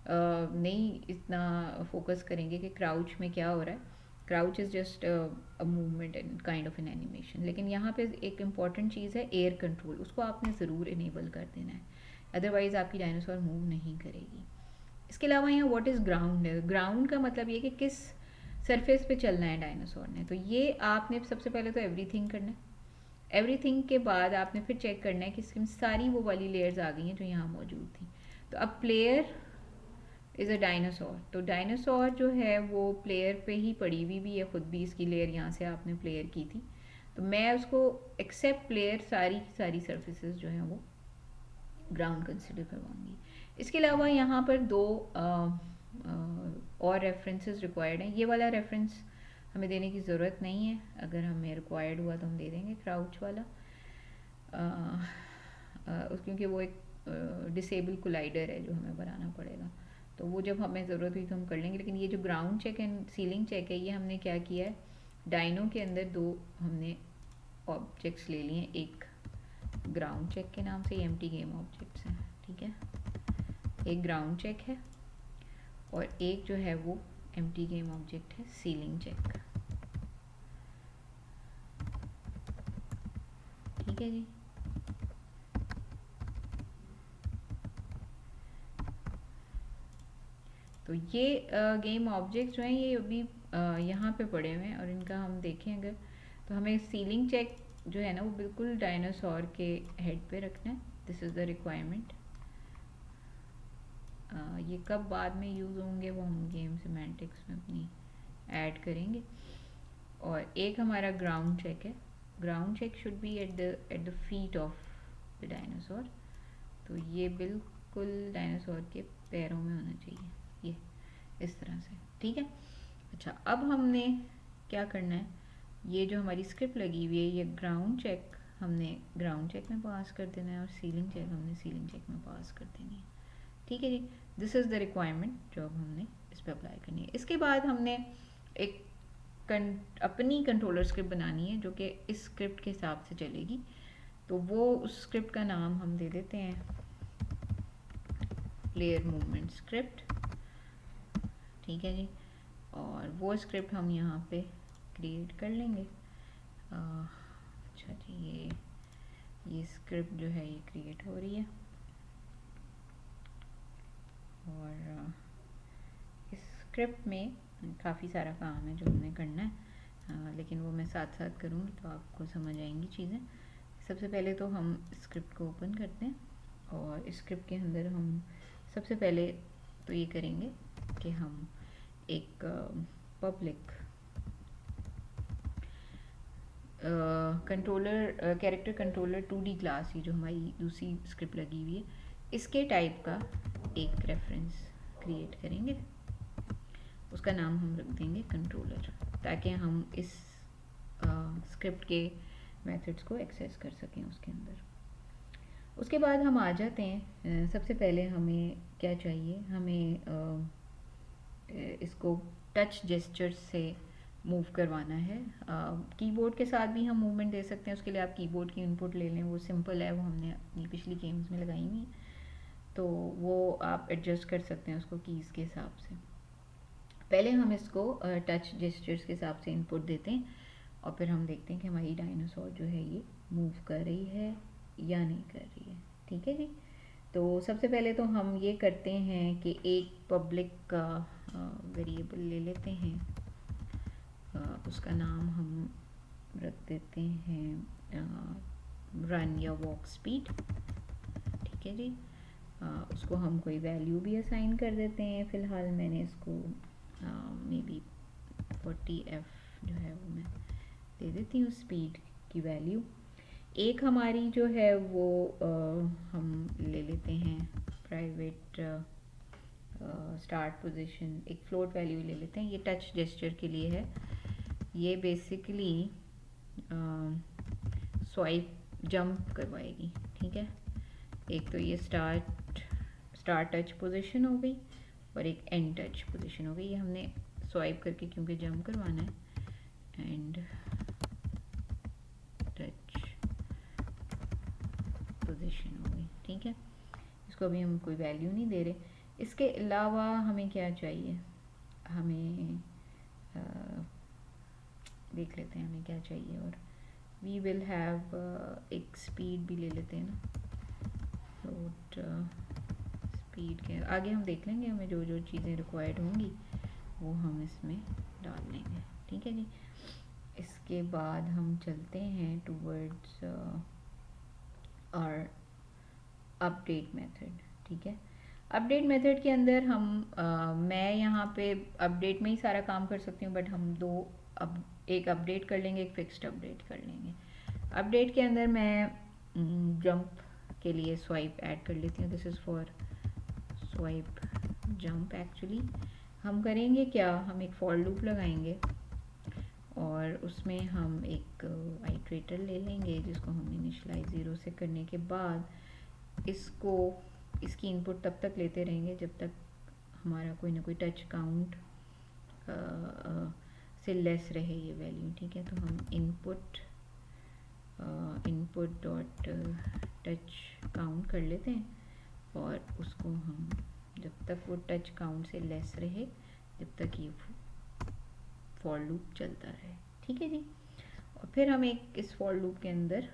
[SPEAKER 1] नहीं इतना फोकस करेंगे कि क्राउच में क्या हो रहा है। Crouch is just a movement and kind of N animation. लेकिन यहाँ पे एक इम्पॉर्टेंट चीज़ है एयर कंट्रोल, उसको आपने ज़रूर इनेबल कर देना है, अदरवाइज़ आपकी डायनासोर मूव नहीं करेगी। इसके अलावा यहाँ व्हाट इज़ ग्राउंड है। ग्राउंड का मतलब ये कि किस सरफेस पे चलना है डायनासोर ने। तो ये आपने सबसे पहले तो एवरीथिंग करना है। एवरीथिंग के बाद आपने फिर चेक करना है कि इसमें सारी वो वाली लेयर्स आ गई हैं जो यहाँ मौजूद थी। तो अब प्लेयर इज़ अ डायनासोर, तो डायनासोर जो है वो प्लेयर पे ही पड़ी हुई भी है, खुद भी इसकी लेयर यहाँ से आपने प्लेयर की थी। तो मैं उसको एक्सेप्ट प्लेयर सारी की सारी सर्फेसेस जो हैं वो ग्राउंड कंसिडर करवाऊंगी। इसके अलावा यहाँ पर दो और रेफरेंसेस रिक्वायर्ड हैं। ये वाला रेफरेंस हमें देने की ज़रूरत नहीं है, अगर हमें रिक्वायर्ड हुआ तो हम दे देंगे क्राउच वाला, क्योंकि वो एक डिसेबल कोलाइडर है जो हमें बनाना पड़ेगा, तो वो जब हमें ज़रूरत हुई तो हम कर लेंगे। लेकिन ये जो ground check and ceiling check है, ये हमने क्या किया है, डाइनो के अंदर दो हमने ऑब्जेक्ट्स ले लिए, एक ग्राउंड चेक के नाम से, ये एम्प्टी गेम ऑब्जेक्ट्स हैं, ठीक है, एक ग्राउंड चेक है और एक जो है वो एम्प्टी गेम ऑब्जेक्ट है सीलिंग चेक, ठीक है जी। तो ये गेम ऑब्जेक्ट जो हैं ये अभी यहाँ पे पड़े हुए हैं, और इनका हम देखें अगर, तो हमें सीलिंग चेक जो है ना वो बिल्कुल डायनासोर के हेड पे रखना है, दिस इज़ द रिक्वायरमेंट। ये कब बाद में यूज़ होंगे वो हम गेम सिमेंटिक्स में अपनी ऐड करेंगे। और एक हमारा ग्राउंड चेक है, ground check should be at the feet of the dinosaur, तो ये बिल्कुल डायनासोर के पैरों में होना चाहिए, ये इस तरह से, ठीक है। अच्छा, अब हमने क्या करना है, ये जो हमारी स्क्रिप्ट लगी हुई है, ये ग्राउंड चेक हमने ग्राउंड चेक में पास कर देना है और सीलिंग चेक हमने सीलिंग चेक में पास कर देनी है, ठीक है जी। दिस इज़ द रिक्वायरमेंट जो अब हमने इस पर अप्लाई करनी है। इसके बाद हमने एक अपनी कंट्रोलर स्क्रिप्ट बनानी है जो कि इस स्क्रिप्ट के हिसाब से चलेगी, तो वो उस स्क्रिप्ट का नाम हम दे देते हैं प्लेयर मूवमेंट स्क्रिप्ट, ठीक है जी। और वो स्क्रिप्ट हम यहाँ पे क्रिएट कर लेंगे। अच्छा जी, ये स्क्रिप्ट जो है ये क्रिएट हो रही है, और इस स्क्रिप्ट में काफ़ी सारा काम है जो हमें करना है, लेकिन वो मैं साथ साथ करूँगी तो आपको समझ आएंगी चीज़ें। सबसे पहले तो हम स्क्रिप्ट को ओपन करते हैं, और इस स्क्रिप्ट के अंदर हम सबसे पहले तो ये करेंगे कि हम एक public controller character controller 2D class, ही जो हमारी दूसरी स्क्रिप्ट लगी हुई है, इसके टाइप का एक रेफरेंस क्रिएट करेंगे, उसका नाम हम रख देंगे कंट्रोलर, ताकि हम इस स्क्रिप्ट के मेथड्स को एक्सेस कर सकें उसके अंदर। उसके बाद हम आ जाते हैं, सबसे पहले हमें क्या चाहिए, हमें इसको टच जेस्चर से मूव करवाना है। कीबोर्ड के साथ भी हम मूवमेंट दे सकते हैं, उसके लिए आप कीबोर्ड की इनपुट ले लें, वो सिंपल है, वो हमने अपनी पिछली गेम्स में लगाई हुई, तो वो आप एडजस्ट कर सकते हैं उसको कीज़ के हिसाब से। पहले हम इसको टच जेस्चर्स के हिसाब से इनपुट देते हैं, और फिर हम देखते हैं कि हमारी डायनासोर जो है ये मूव कर रही है या नहीं कर रही है, ठीक है जी। तो सबसे पहले तो हम ये करते हैं कि एक पब्लिक का वेरिएबल ले लेते हैं, उसका नाम हम रख देते हैं रन या वॉक स्पीड, ठीक है जी। उसको हम कोई वैल्यू भी असाइन कर देते हैं, फ़िलहाल मैंने इसको मे बी 40F जो है वो मैं दे देती हूँ स्पीड की वैल्यू। एक हमारी जो है वो हम ले लेते हैं प्राइवेट स्टार्ट पोजीशन, एक फ्लोट वैल्यू ले लेते हैं, ये टच जेस्चर के लिए है, ये बेसिकली स्वाइप जंप करवाएगी, ठीक है। एक तो ये स्टार्ट टच पोजीशन हो गई, और एक एंड टच पोजीशन हो गई, ये हमने स्वाइप करके क्योंकि जंप करवाना है, एंड टच पोजीशन हो गई, ठीक है। इसको अभी हम कोई वैल्यू नहीं दे रहे। इसके अलावा हमें क्या चाहिए, हमें देख लेते हैं हमें क्या चाहिए, और वी विल हैव एक स्पीड भी ले लेते हैं ना, फ्लोट स्पीड के आगे हम देख लेंगे, हमें जो जो चीज़ें रिक्वायर्ड होंगी वो हम इसमें डाल लेंगे, ठीक है जी। इसके बाद हम चलते हैं टूवर्ड्स और अपडेट मेथड, ठीक है। अपडेट मेथड के अंदर हम मैं यहाँ पे अपडेट में ही सारा काम कर सकती हूँ, बट हम एक अपडेट कर लेंगे, एक फिक्स्ड अपडेट कर लेंगे। अपडेट के अंदर मैं जंप के लिए स्वाइप ऐड कर लेती हूँ, this is for swipe jump. Actually हम करेंगे क्या, हम एक फॉर लूप लगाएंगे, और उसमें हम एक आइट्रेटर ले लेंगे जिसको हम इनिशियलाइज 0 से करने के बाद इसकी इनपुट तब तक लेते रहेंगे जब तक हमारा कोई ना कोई टच काउंट से लेस रहे ये वैल्यू, ठीक है। तो हम इनपुट डॉट टच काउंट कर लेते हैं और उसको हम जब तक वो टच काउंट से लेस रहे जब तक ये फॉर लूप चलता रहे, ठीक है जी। और फिर हम इस फॉर लूप के अंदर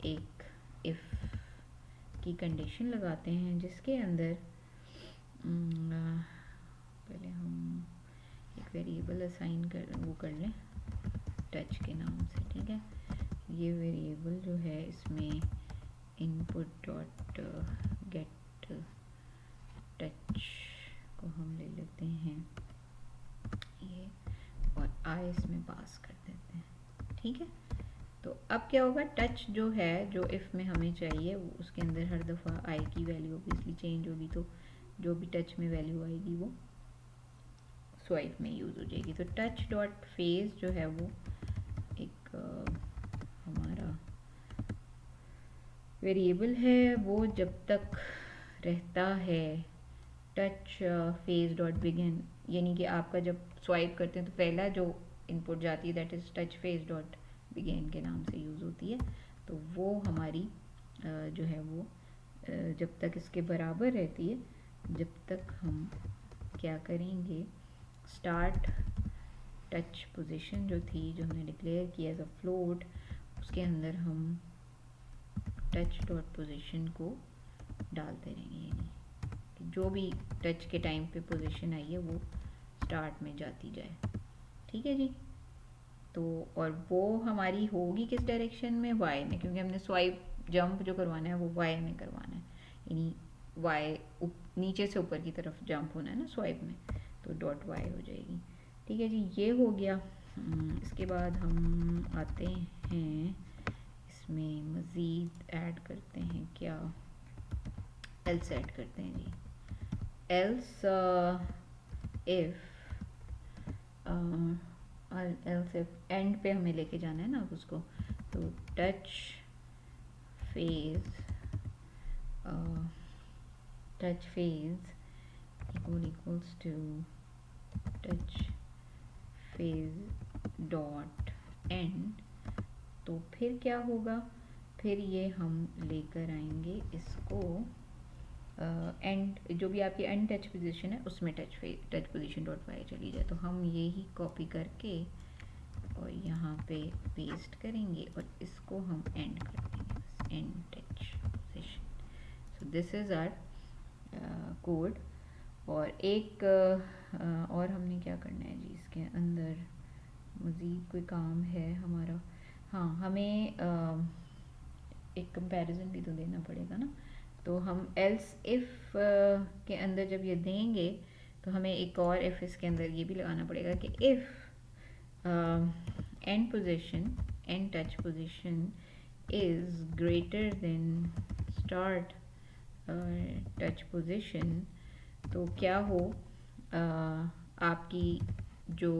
[SPEAKER 1] एक इफ़ की कंडीशन लगाते हैं जिसके अंदर पहले हम एक वेरिएबल असाइन कर लें टच के नाम से, ठीक है। ये वेरिएबल जो है इसमें इनपुट डॉट गेट टच को हम ले लेते हैं ये और आई इसमें पास कर देते हैं, ठीक है। तो अब क्या होगा, टच जो है जो इफ़ में हमें चाहिए वो उसके अंदर हर दफ़ा आई की वैल्यू ऑब्वियसली चेंज होगी, तो जो भी टच में वैल्यू आएगी वो स्वाइप में यूज़ हो जाएगी। तो टच डॉट फेज जो है वो एक हमारा वेरिएबल है, वो जब तक रहता है टच फेज डॉट बिगिन, यानी कि आपका जब स्वाइप करते हैं तो पहला जो इनपुट जाती है that is touch phase dot begin के नाम से यूज़ होती है। तो वो हमारी जो है वो जब तक इसके बराबर रहती है जब तक हम क्या करेंगे, स्टार्ट टच पोजीशन जो थी जो हमने डिक्लेयर किया एज अ फ्लोट, उसके अंदर हम टच डॉट पोजीशन को डालते रहेंगे, यानी जो भी टच के टाइम पे पोजीशन आई है वो स्टार्ट में जाती जाए, ठीक है जी। तो और वो हमारी होगी किस डायरेक्शन में, वाई में, क्योंकि हमने स्वाइप जंप जो करवाना है वो वाई में करवाना है, यानी वाई नीचे से ऊपर की तरफ जंप होना है ना स्वाइप में, तो डॉट वाई हो जाएगी, ठीक है जी। ये हो गया। इसके बाद हम आते हैं इसमें मज़ीद ऐड करते हैं, क्या एल्स ऐड करते हैं जी। एल्स इफ एंड पे हमें लेके जाना है ना अब उसको, तो touch phase equals to touch phase dot end. तो फिर क्या होगा, फिर ये हम लेकर आएंगे इसको एंड जो भी आपकी एंड टच पोजीशन है उसमें टच पोजीशन डॉट वाई चली जाए, तो हम ये ही कॉपी करके और यहाँ पे पेस्ट करेंगे और इसको हम एंड कर देंगे, बस end touch position. So this is our code. और एक और हमने क्या करना है जी, इसके अंदर मज़ीद कोई काम है हमारा, हाँ हमें एक कंपैरिजन भी तो देना पड़ेगा ना। तो हम एल्स इफ़ के अंदर जब ये देंगे तो हमें एक और इफ़ इसके अंदर ये भी लगाना पड़ेगा कि if and position and touch position is greater than start touch position, तो क्या हो आपकी जो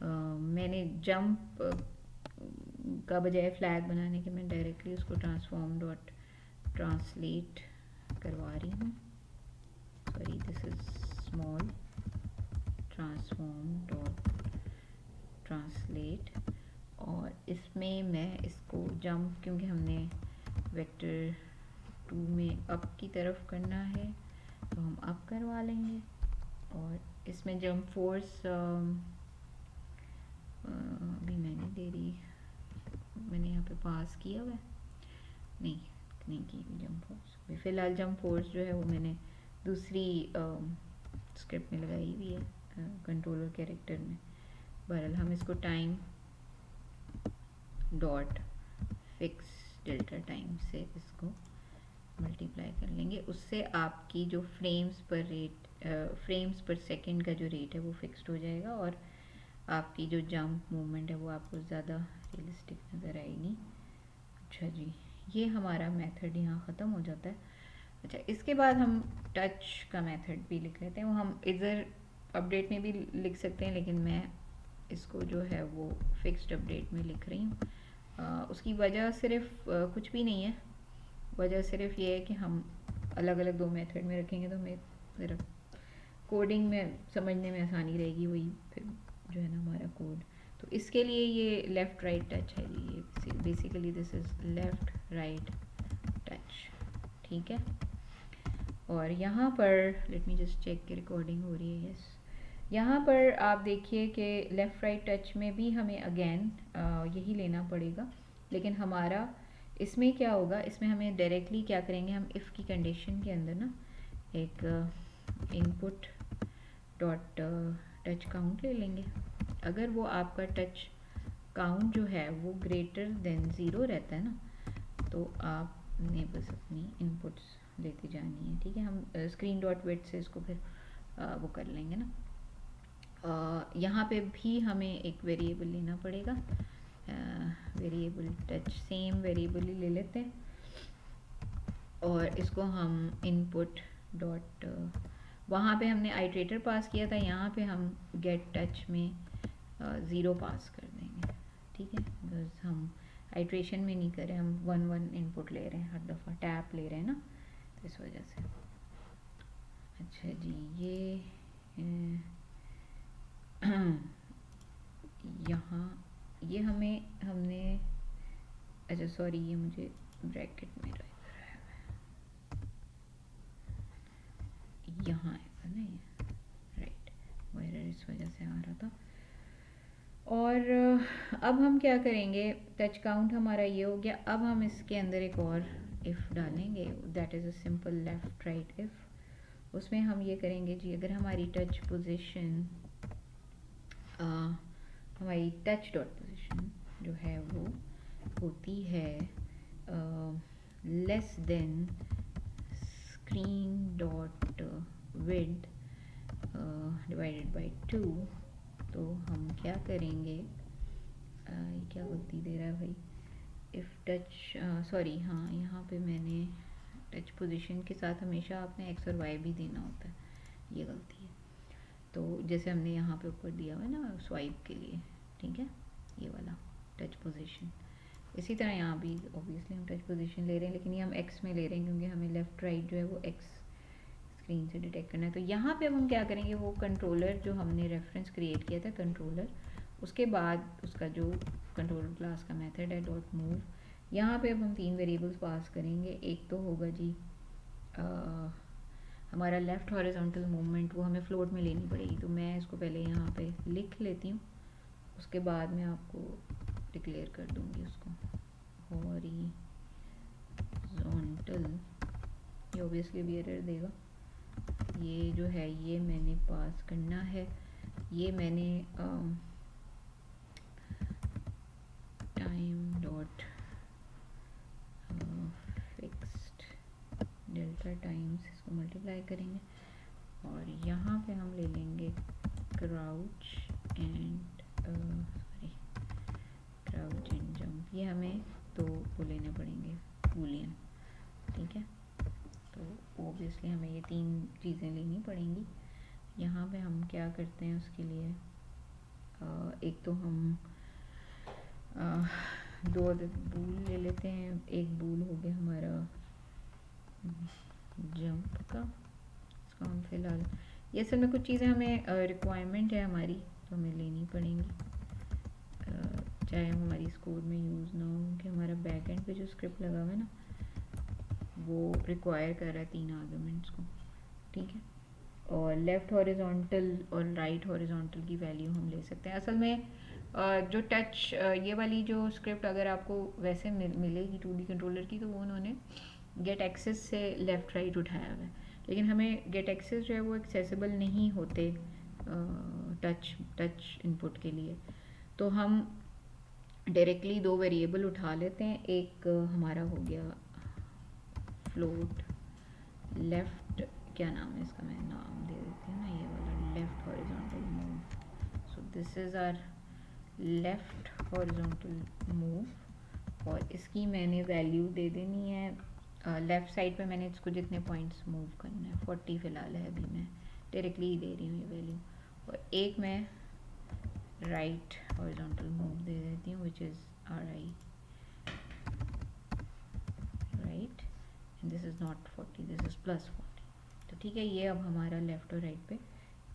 [SPEAKER 1] मैंने जंप का बजाय फ्लैग बनाने के मैं डायरेक्टली उसको ट्रांसफॉर्म डॉट ट्रांसलेट करवा रही हूँ, sorry this is small transform dot translate, और इसमें मैं इसको जंप, क्योंकि हमने वेक्टर 2 में अप की तरफ करना है तो हम अप करवा लेंगे, और इसमें जंप फोर्स अभी मैं नहीं दे रही, मैंने यहाँ पे पास किया हुआ है, नहीं की जंप फोर्स, फ़िलहाल जंप फोर्स जो है वो मैंने दूसरी स्क्रिप्ट में लगाई हुई है कंट्रोलर कैरेक्टर में। बहरहाल हम इसको time dot fix delta time से इसको मल्टीप्लाई कर लेंगे, उससे आपकी जो फ्रेम्स पर सेकंड का जो रेट है वो फिक्स्ड हो जाएगा और आपकी जो जंप मूवमेंट है वो आपको ज़्यादा रियलिस्टिक नज़र आएगी। अच्छा जी, ये हमारा मेथड यहाँ ख़त्म हो जाता है। अच्छा, इसके बाद हम टच का मेथड भी लिख लेते हैं, वो हम इधर अपडेट में भी लिख सकते हैं, लेकिन मैं इसको जो है वो फिक्स्ड अपडेट में लिख रही हूँ। उसकी वजह सिर्फ कुछ भी नहीं है, वजह सिर्फ ये है कि हम अलग अलग दो मेथड में रखेंगे तो हमें सिर्फ कोडिंग में समझने में आसानी रहेगी, वही फिर जो है ना हमारा कोड। तो इसके लिए ये लेफ़्ट राइट टच है जी, ये basically this is left right touch, ठीक है। और यहाँ पर लेट मी जस्ट चेक कि रिकॉर्डिंग हो रही है, यस। यहाँ पर आप देखिए कि लेफ़्ट राइट टच में भी हमें अगेन यही लेना पड़ेगा, लेकिन हमारा इसमें क्या होगा, इसमें हमें डायरेक्टली क्या करेंगे, हम इफ़ की कंडीशन के अंदर ना एक इनपुट डॉट टच काउंट ले लेंगे। अगर वो आपका टच काउंट जो है वो ग्रेटर देन 0 रहता है ना, तो आपने बस अपनी इनपुट्स लेती जानी है, ठीक है। हम स्क्रीन डॉट विड्थ से इसको फिर वो कर लेंगे ना। यहाँ पे भी हमें एक वेरिएबल लेना पड़ेगा, वेरिएबल टच, सेम वेरिएबल ही ले लेते हैं और इसको हम इनपुट डॉट, वहाँ पे हमने आइट्रेटर पास किया था, यहाँ पे हम गेट टच में 0 पास कर देंगे, ठीक है। बिकॉज हम आइट्रेशन में नहीं कर रहे, हम 1 इनपुट ले रहे हैं, हर दफ़ा टैप ले रहे हैं ना, तो इस वजह से। अच्छा जी, ये यहाँ ये हमने अच्छा सॉरी, ये मुझे ब्रैकेट में यहाँ आएगा ना ये, राइट, वो एरर इस वजह से आ रहा था। और अब हम क्या करेंगे, टच काउंट हमारा ये हो गया, अब हम इसके अंदर एक और इफ़ डालेंगे, that is a simple left right if. उसमें हम ये करेंगे जी, अगर हमारी टच पोजीशन हमारी टच डॉट पोजीशन जो है वो होती है less than screen dot width divided by 2, तो हम क्या करेंगे, ये क्या गलती दे रहा है भाई, इफ़ टच सॉरी, हाँ यहाँ पे मैंने टच पोजीशन के साथ हमेशा आपने एक्स और वाई भी देना होता है, ये गलती है। तो जैसे हमने यहाँ पे ऊपर दिया हुआ है ना स्वाइप के लिए, ठीक है, ये वाला टच पोजीशन, इसी तरह यहाँ भी ऑब्वियसली हम टच पोजीशन ले रहे हैं, लेकिन ये हम एक्स में ले रहे हैं क्योंकि हमें लेफ़्ट राइट जो है वो एक्स स्क्रीन से डिटेक्ट करना है। तो यहाँ पे अब हम क्या करेंगे, वो कंट्रोलर जो हमने रेफरेंस क्रिएट किया था कंट्रोलर, उसके बाद उसका जो कंट्रोलर क्लास का मेथड है डॉट मूव, यहाँ पे अब हम 3 वेरिएबल्स पास करेंगे। एक तो होगा जी हमारा लेफ़्ट हॉरिजॉन्टल मूवमेंट, वो हमें फ्लोट में लेनी पड़ेगी, तो मैं इसको पहले यहाँ पे लिख लेती हूँ, उसके बाद मैं आपको डिक्लेयर कर दूँगी उसको, हॉरिजॉन्टल, ये ऑब्वियसली भी एरर देगा। ये जो है ये मैंने पास करना है, ये मैंने time dot fixed delta times इसको मल्टीप्लाई करेंगे, और यहाँ पे हम ले लेंगे crouch and sorry crouch and jump, ये हमें तो वो लेने पड़ेंगे बूलियन, ठीक है। तो ऑब्वियसली हमें ये 3 चीज़ें लेनी पड़ेंगी। यहाँ पे हम क्या करते हैं उसके लिए, एक तो हम 2 बूल ले लेते हैं, एक बूल हो गया हमारा जंप का, इसको हम फिलहाल, ये असल में कुछ चीज़ें हमें रिक्वायरमेंट है हमारी, तो हमें लेनी पड़ेंगी, चाहे हमारी इस कोड में यूज़ ना हो, कि हमारा बैक एंड पे जो स्क्रिप्ट लगा हुआ है ना वो रिक्वायर कर रहा है 3 आर्गुमेंट्स को, ठीक है। और लेफ़्ट हॉरिजॉन्टल और राइट हॉरिजॉन्टल की वैल्यू हम ले सकते हैं। असल में जो टच ये वाली जो स्क्रिप्ट अगर आपको वैसे मिलेगी 2D कंट्रोलर की, तो वो उन्होंने गेट एक्सेस से लेफ़्ट राइट उठाया हुआ है, लेकिन हमें गेट एक्सेस जो है वो एक्सेसिबल नहीं होते टच इनपुट के लिए, तो हम डायरेक्टली 2 वेरिएबल उठा लेते हैं। एक हमारा हो गया फ्लोट लेफ़्ट, क्या नाम है इसका, मैं नाम दे देती हूँ ना, ये वाला left horizontal move, so this is our left horizontal move, और इसकी मैंने वैल्यू दे देनी है लेफ़्ट साइड पे, मैंने इसको जितने पॉइंट्स मूव करना है 40 फ़िलहाल है, अभी मैं डायरेक्टली ही दे रही हूँ ये वैल्यू, और एक मैं राइट हॉरिजॉन्टल मूव दे देती हूँ which is RI, right, and this is not 40, this is +40। तो ठीक है, ये अब हमारा लेफ़्ट और राइट पे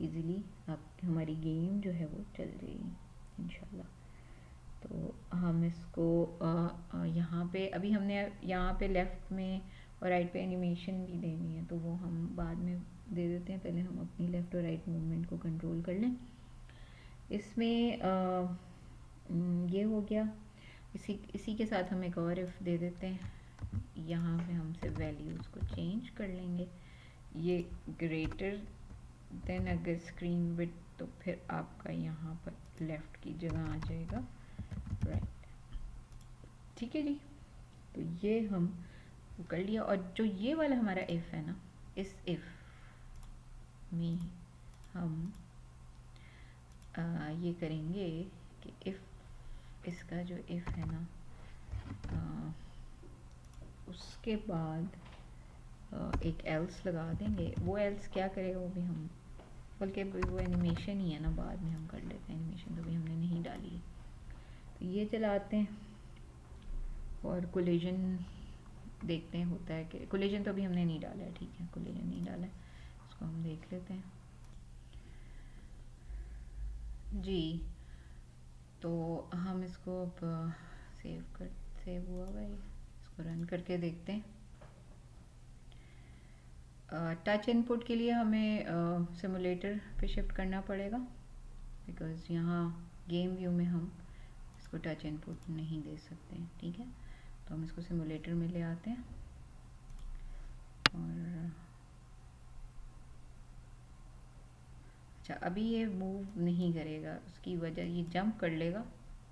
[SPEAKER 1] इजीली अब हमारी गेम जो है वो चल जाएगी इंशाल्लाह। तो हम इसको यहाँ पे अभी हमने यहाँ पे लेफ़्ट में और राइट पे एनिमेशन भी देनी है, तो वो हम बाद में दे देते हैं। पहले हम अपनी लेफ़्ट और राइट मूवमेंट को कंट्रोल कर लें। इसमें ये हो गया। इसी के साथ हम एक और इफ़ दे देते हैं। यहाँ पे हम सिर्फ वैल्यूज़ को चेंज कर लेंगे। ये ग्रेटर देन अगर स्क्रीन विड्थ, तो फिर आपका यहाँ पर लेफ़्ट की जगह आ जाएगा राइट। ठीक है जी, तो ये हम कर लिया। और जो ये वाला हमारा इफ़ है ना, इस इफ़ में हम ये करेंगे कि इफ़ इसका जो इफ़ है ना, उसके बाद एक एल्स लगा देंगे। वो एल्स क्या करेगा वो भी हम, बल्कि वो एनिमेशन ही है ना, बाद में हम कर लेते हैं। एनिमेशन तो भी हमने नहीं डाली है, तो ये चलाते हैं और कोलिजन देखते हैं होता है कि कोलिजन तो अभी हमने नहीं डाला है। ठीक है, कोलिजन नहीं डाला है, उसको हम देख लेते हैं जी। तो हम इसको अब सेव हुआ हुआ है, इसको रन करके देखते हैं। टच इनपुट के लिए हमें सिमुलेटर पे शिफ्ट करना पड़ेगा, बिकॉज़ यहाँ गेम व्यू में हम इसको टच इनपुट नहीं दे सकते हैं। ठीक है, तो हम इसको सिमुलेटर में ले आते हैं और अच्छा, अभी ये मूव नहीं करेगा, उसकी वजह ये जंप कर लेगा।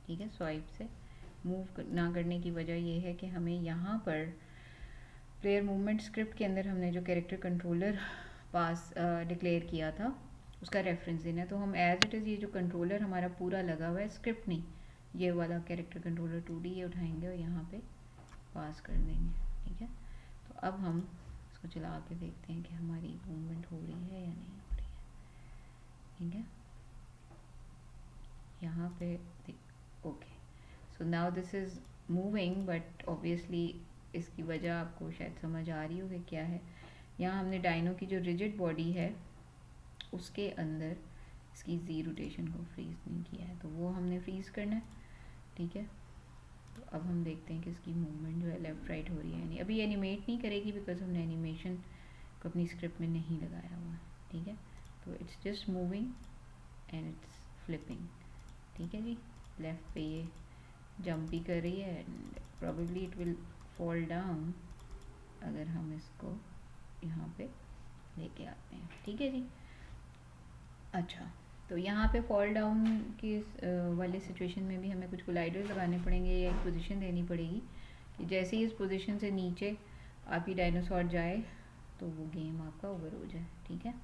[SPEAKER 1] ठीक है, स्वाइप से मूव ना करने की वजह ये है कि हमें यहाँ पर प्लेयर मूवमेंट स्क्रिप्ट के अंदर हमने जो कैरेक्टर कंट्रोलर पास डिक्लेयर किया था उसका रेफरेंस देना है। तो हम एज इट इज़ ये जो कंट्रोलर हमारा पूरा लगा हुआ है, स्क्रिप्ट नहीं, ये वाला कैरेक्टर कंट्रोलर 2D ये उठाएंगे और यहाँ पे पास कर देंगे। ठीक है, तो अब हम इसको चला के देखते हैं कि हमारी मूवमेंट हो रही है या नहीं हो रही है। ठीक है, यहाँ पे okay, so now this is moving, but obviously इसकी वजह आपको शायद समझ आ रही होगी क्या है। यहाँ हमने डायनो की जो रिजिड बॉडी है उसके अंदर इसकी जी रोटेशन को फ्रीज़ नहीं किया है, तो वो हमने फ्रीज़ करना है। ठीक है, तो अब हम देखते हैं कि इसकी मूवमेंट जो है लेफ़्ट राइट हो रही है नहीं। अभी एनिमेट नहीं करेगी बिकॉज हमने एनिमेशन को अपनी स्क्रिप्ट में नहीं लगाया हुआ है। ठीक है, तो it's just moving and it's flipping. ठीक है जी, लेफ़्ट पे ये जंप भी कर रही है and probably it will fall down अगर हम इसको यहाँ पे लेके आते हैं। ठीक है जी, अच्छा, तो यहाँ पे फॉल डाउन की वाले सिचुएशन में भी हमें कुछ कोलाइडर लगाने पड़ेंगे या एक पोजीशन देनी पड़ेगी कि जैसे ही इस पोजीशन से नीचे आपकी डायनासोर जाए तो वो गेम आपका ओवर हो जाए। ठीक है,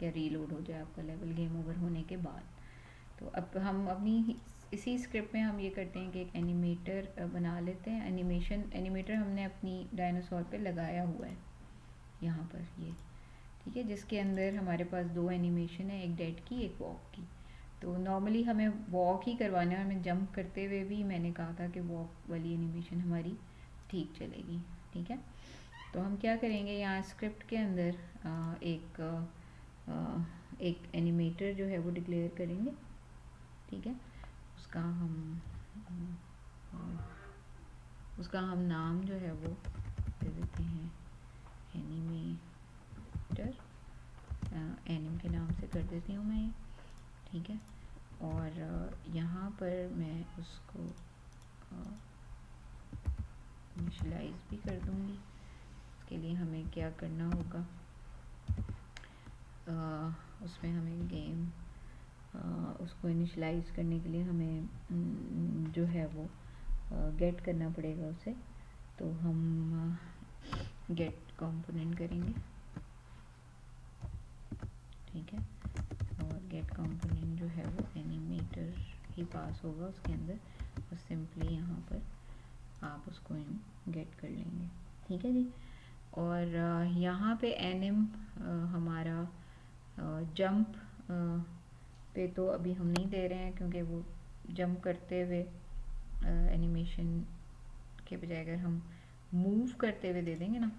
[SPEAKER 1] या रीलोड हो जाए आपका लेवल गेम ओवर होने के बाद। तो अब हम अपनी इसी स्क्रिप्ट में हम ये करते हैं कि एक एनिमेटर बना लेते हैं। एनिमेटर हमने अपनी डायनासोर पे लगाया हुआ है यहाँ पर ये। ठीक है, जिसके अंदर हमारे पास दो एनिमेशन है, एक डेड की एक वॉक की। तो नॉर्मली हमें वॉक ही करवाना है, हमें जंप करते हुए भी मैंने कहा था कि वॉक वाली एनिमेशन हमारी ठीक चलेगी। ठीक है, तो हम क्या करेंगे, यहाँ स्क्रिप्ट के अंदर एक एनिमेटर जो है वो डिक्लेयर करेंगे। ठीक है, उसका हम नाम जो है वो दे देते हैं एनिमेटर, एनिम के नाम से कर देती हूँ मैं ये। ठीक है, और यहाँ पर मैं उसको इनिशियलाइज भी कर दूँगी। इसके लिए हमें क्या करना होगा, उसमें हमें गेम उसको इनिशियलाइज करने के लिए हमें जो है वो गेट करना पड़ेगा उसे। तो हम गेट कंपोनेंट करेंगे। ठीक है, और गेट कंपोनेंट जो है वो एनिमेटर ही पास होगा उसके अंदर, और सिंपली यहाँ पर आप उसको गेट कर लेंगे। ठीक है जी, और यहाँ पे एनिम हमारा जंप पे तो अभी हम नहीं दे रहे हैं, क्योंकि वो जंप करते हुए एनिमेशन के बजाय अगर हम मूव करते हुए दे देंगे ना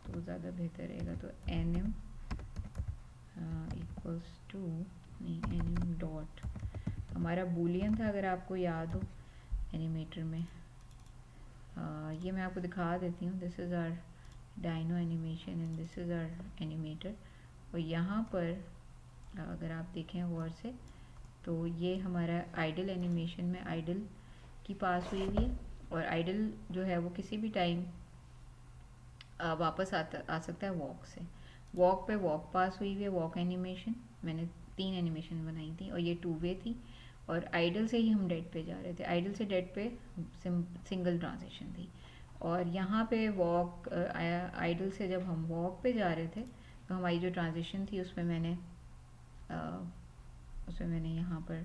[SPEAKER 1] तो ज़्यादा बेहतर रहेगा। तो एन एम इक्वल्स टू, नहीं, एन एम डॉट, हमारा बूलियन था अगर आपको याद हो एनिमेटर में। ये मैं आपको दिखा देती हूँ। This is our dino animation and this is our animator. और यहाँ पर अगर आप देखें गौर से तो ये हमारा आइडल एनिमेशन में आइडल की पास हुई हुई है, और आइडल जो है वो किसी भी टाइम वापस आ सकता है वॉक से। वॉक पे वॉक पास हुई हुई है, वॉक एनिमेशन। मैंने 3 एनिमेशन बनाई थी और ये 2 वे थी, और आइडल से ही हम डेड पे जा रहे थे। आइडल से डेड पे सिंगल ट्रांजिशन थी, और यहाँ पे वॉक आइडल से जब हम वॉक पे जा रहे थे तो हमारी जो ट्रांजिशन थी उसमें मैंने यहाँ पर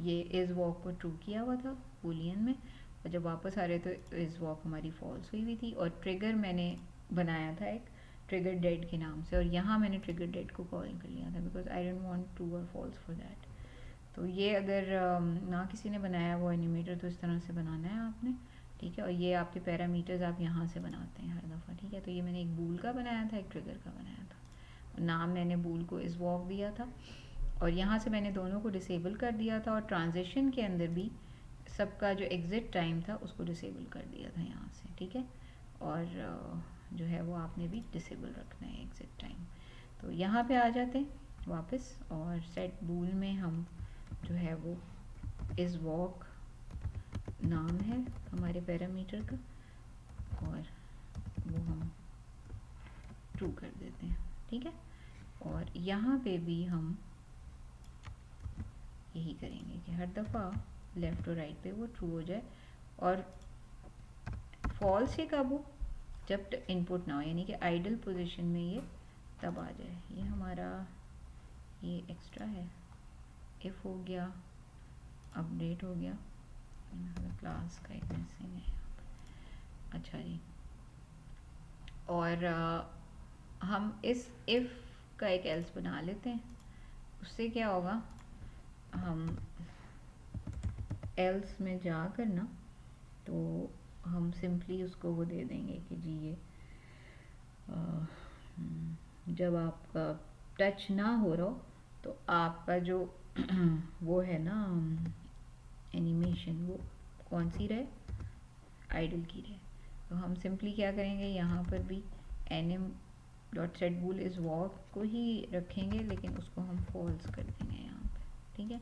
[SPEAKER 1] ये इज़ वॉक को ट्रू किया हुआ था बूलियन में, और जब वापस आ रहे थे इज़ वॉक हमारी फॉल्स हुई हुई थी। और ट्रिगर मैंने बनाया था एक ट्रिगर डेड के नाम से, और यहाँ मैंने ट्रिगर डेड को कॉल कर लिया था because I don't want true और फॉल्स फॉर दैट। तो ये अगर ना किसी ने बनाया वो एनिमेटर तो इस तरह से बनाना है आपने, ठीक है। और ये आपके पैरामीटर्स आप यहाँ से बनाते हैं हर दफ़ा, ठीक है। तो ये मैंने एक बूल का बनाया था, एक ट्रिगर का बनाया था। नाम मैंने बूल को इज़ वॉक दिया था, और यहाँ से मैंने दोनों को डिसेबल कर दिया था, और ट्रांजिशन के अंदर भी सबका जो एग्ज़िट टाइम था उसको डिसेबल कर दिया था यहाँ से, ठीक है। और जो है वो आपने भी डिसेबल रखना है एग्ज़िट टाइम। तो यहाँ पे आ जाते हैं वापस, और सेट बूल में हम जो है वो इज़ वॉक नाम है हमारे पैरामीटर का, और वो हम ट्रू कर देते हैं, ठीक है। और यहाँ पे भी हम यही करेंगे कि हर दफ़ा लेफ़्ट और राइट पे वो ट्रू हो जाए, और फॉल्स ये कब हो, जब इनपुट ना हो, यानी कि आइडल पोजीशन में ये तब आ जाए। ये हमारा ये एक्स्ट्रा है, इफ़ हो गया, अपडेट हो गया, क्लास का एक मिसिंग है। अच्छा जी, और हम इस इफ़ का एक एल्स बना लेते हैं। उससे क्या होगा, हम एल्स में जाकर ना तो हम सिंपली उसको वो दे देंगे कि जी ये जब आपका टच ना हो रहा हो तो आपका जो वो है ना एनिमेशन, वो कौन सी रहे, आइडल की रहे। तो हम सिंपली क्या करेंगे, यहाँ पर भी N M dot set bool is walk को ही रखेंगे, लेकिन उसको हम फॉल्स कर देंगे यहाँ पे, ठीक है।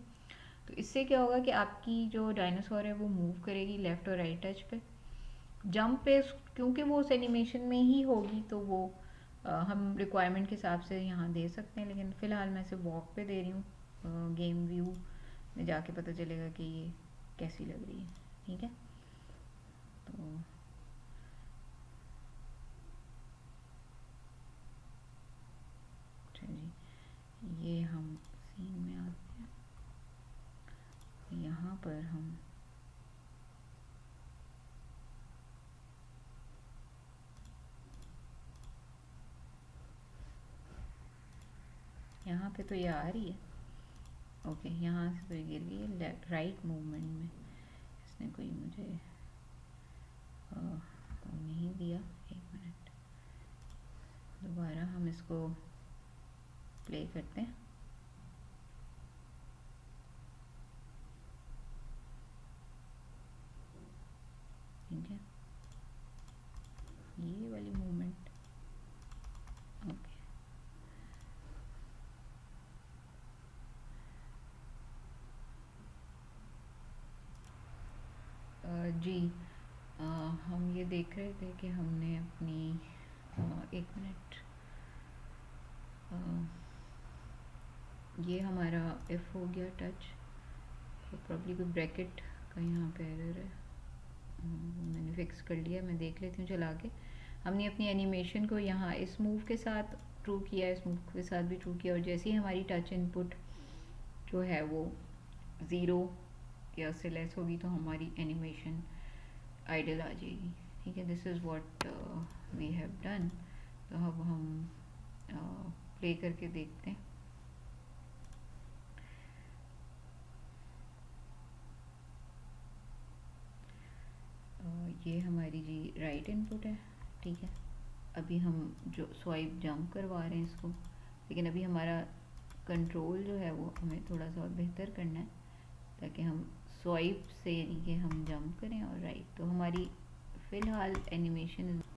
[SPEAKER 1] तो इससे क्या होगा कि आपकी जो डायनासोर है वो मूव करेगी लेफ़्ट और राइट टच पे। जंप पे क्योंकि वो उस एनिमेशन में ही होगी तो वो हम रिक्वायरमेंट के हिसाब से यहाँ दे सकते हैं, लेकिन फ़िलहाल मैं इसे वॉक पे दे रही हूँ। गेम व्यू में जाके पता चलेगा कि ये कैसी लग रही है, ठीक है। तो अच्छा जी, ये हम सीन में आते हैं। यहाँ पर हम यहाँ पे तो ये आ रही है, ओके। यहाँ से तो ये गिर गई है लेफ्ट राइट मूवमेंट में, इसने कोई मुझे नहीं दिया। एक मिनट, दोबारा हम इसको प्ले करते हैं। ठीक है, ये वाली मूवमेंट, ओके। जी, हम ये देख रहे थे कि हमने अपनी एक मिनट, ये हमारा इफ़ हो गया टच, तो प्रॉब्ली कोई ब्रैकेट का यहाँ पे एरर है। मैंने फिक्स कर लिया, मैं देख लेती हूँ चला के। हमने अपनी एनिमेशन को यहाँ इस मूव के साथ ट्रू किया, इस मूव के साथ भी ट्रू किया, और जैसे ही हमारी टच इनपुट जो है वो 0 या से लेस होगी तो हमारी एनिमेशन आइडल आ जाएगी, ठीक है। This is what we have done. तो अब हम प्ले करके देखते हैं। ये हमारी जी राइट इनपुट है, ठीक है। अभी हम जो स्वाइप जंप करवा रहे हैं इसको, लेकिन अभी हमारा कंट्रोल जो है वो हमें थोड़ा सा और बेहतर करना है, ताकि हम स्वाइप से यानी कि हम जंप करें और राइट। तो हमारी फ़िलहाल एनिमेशन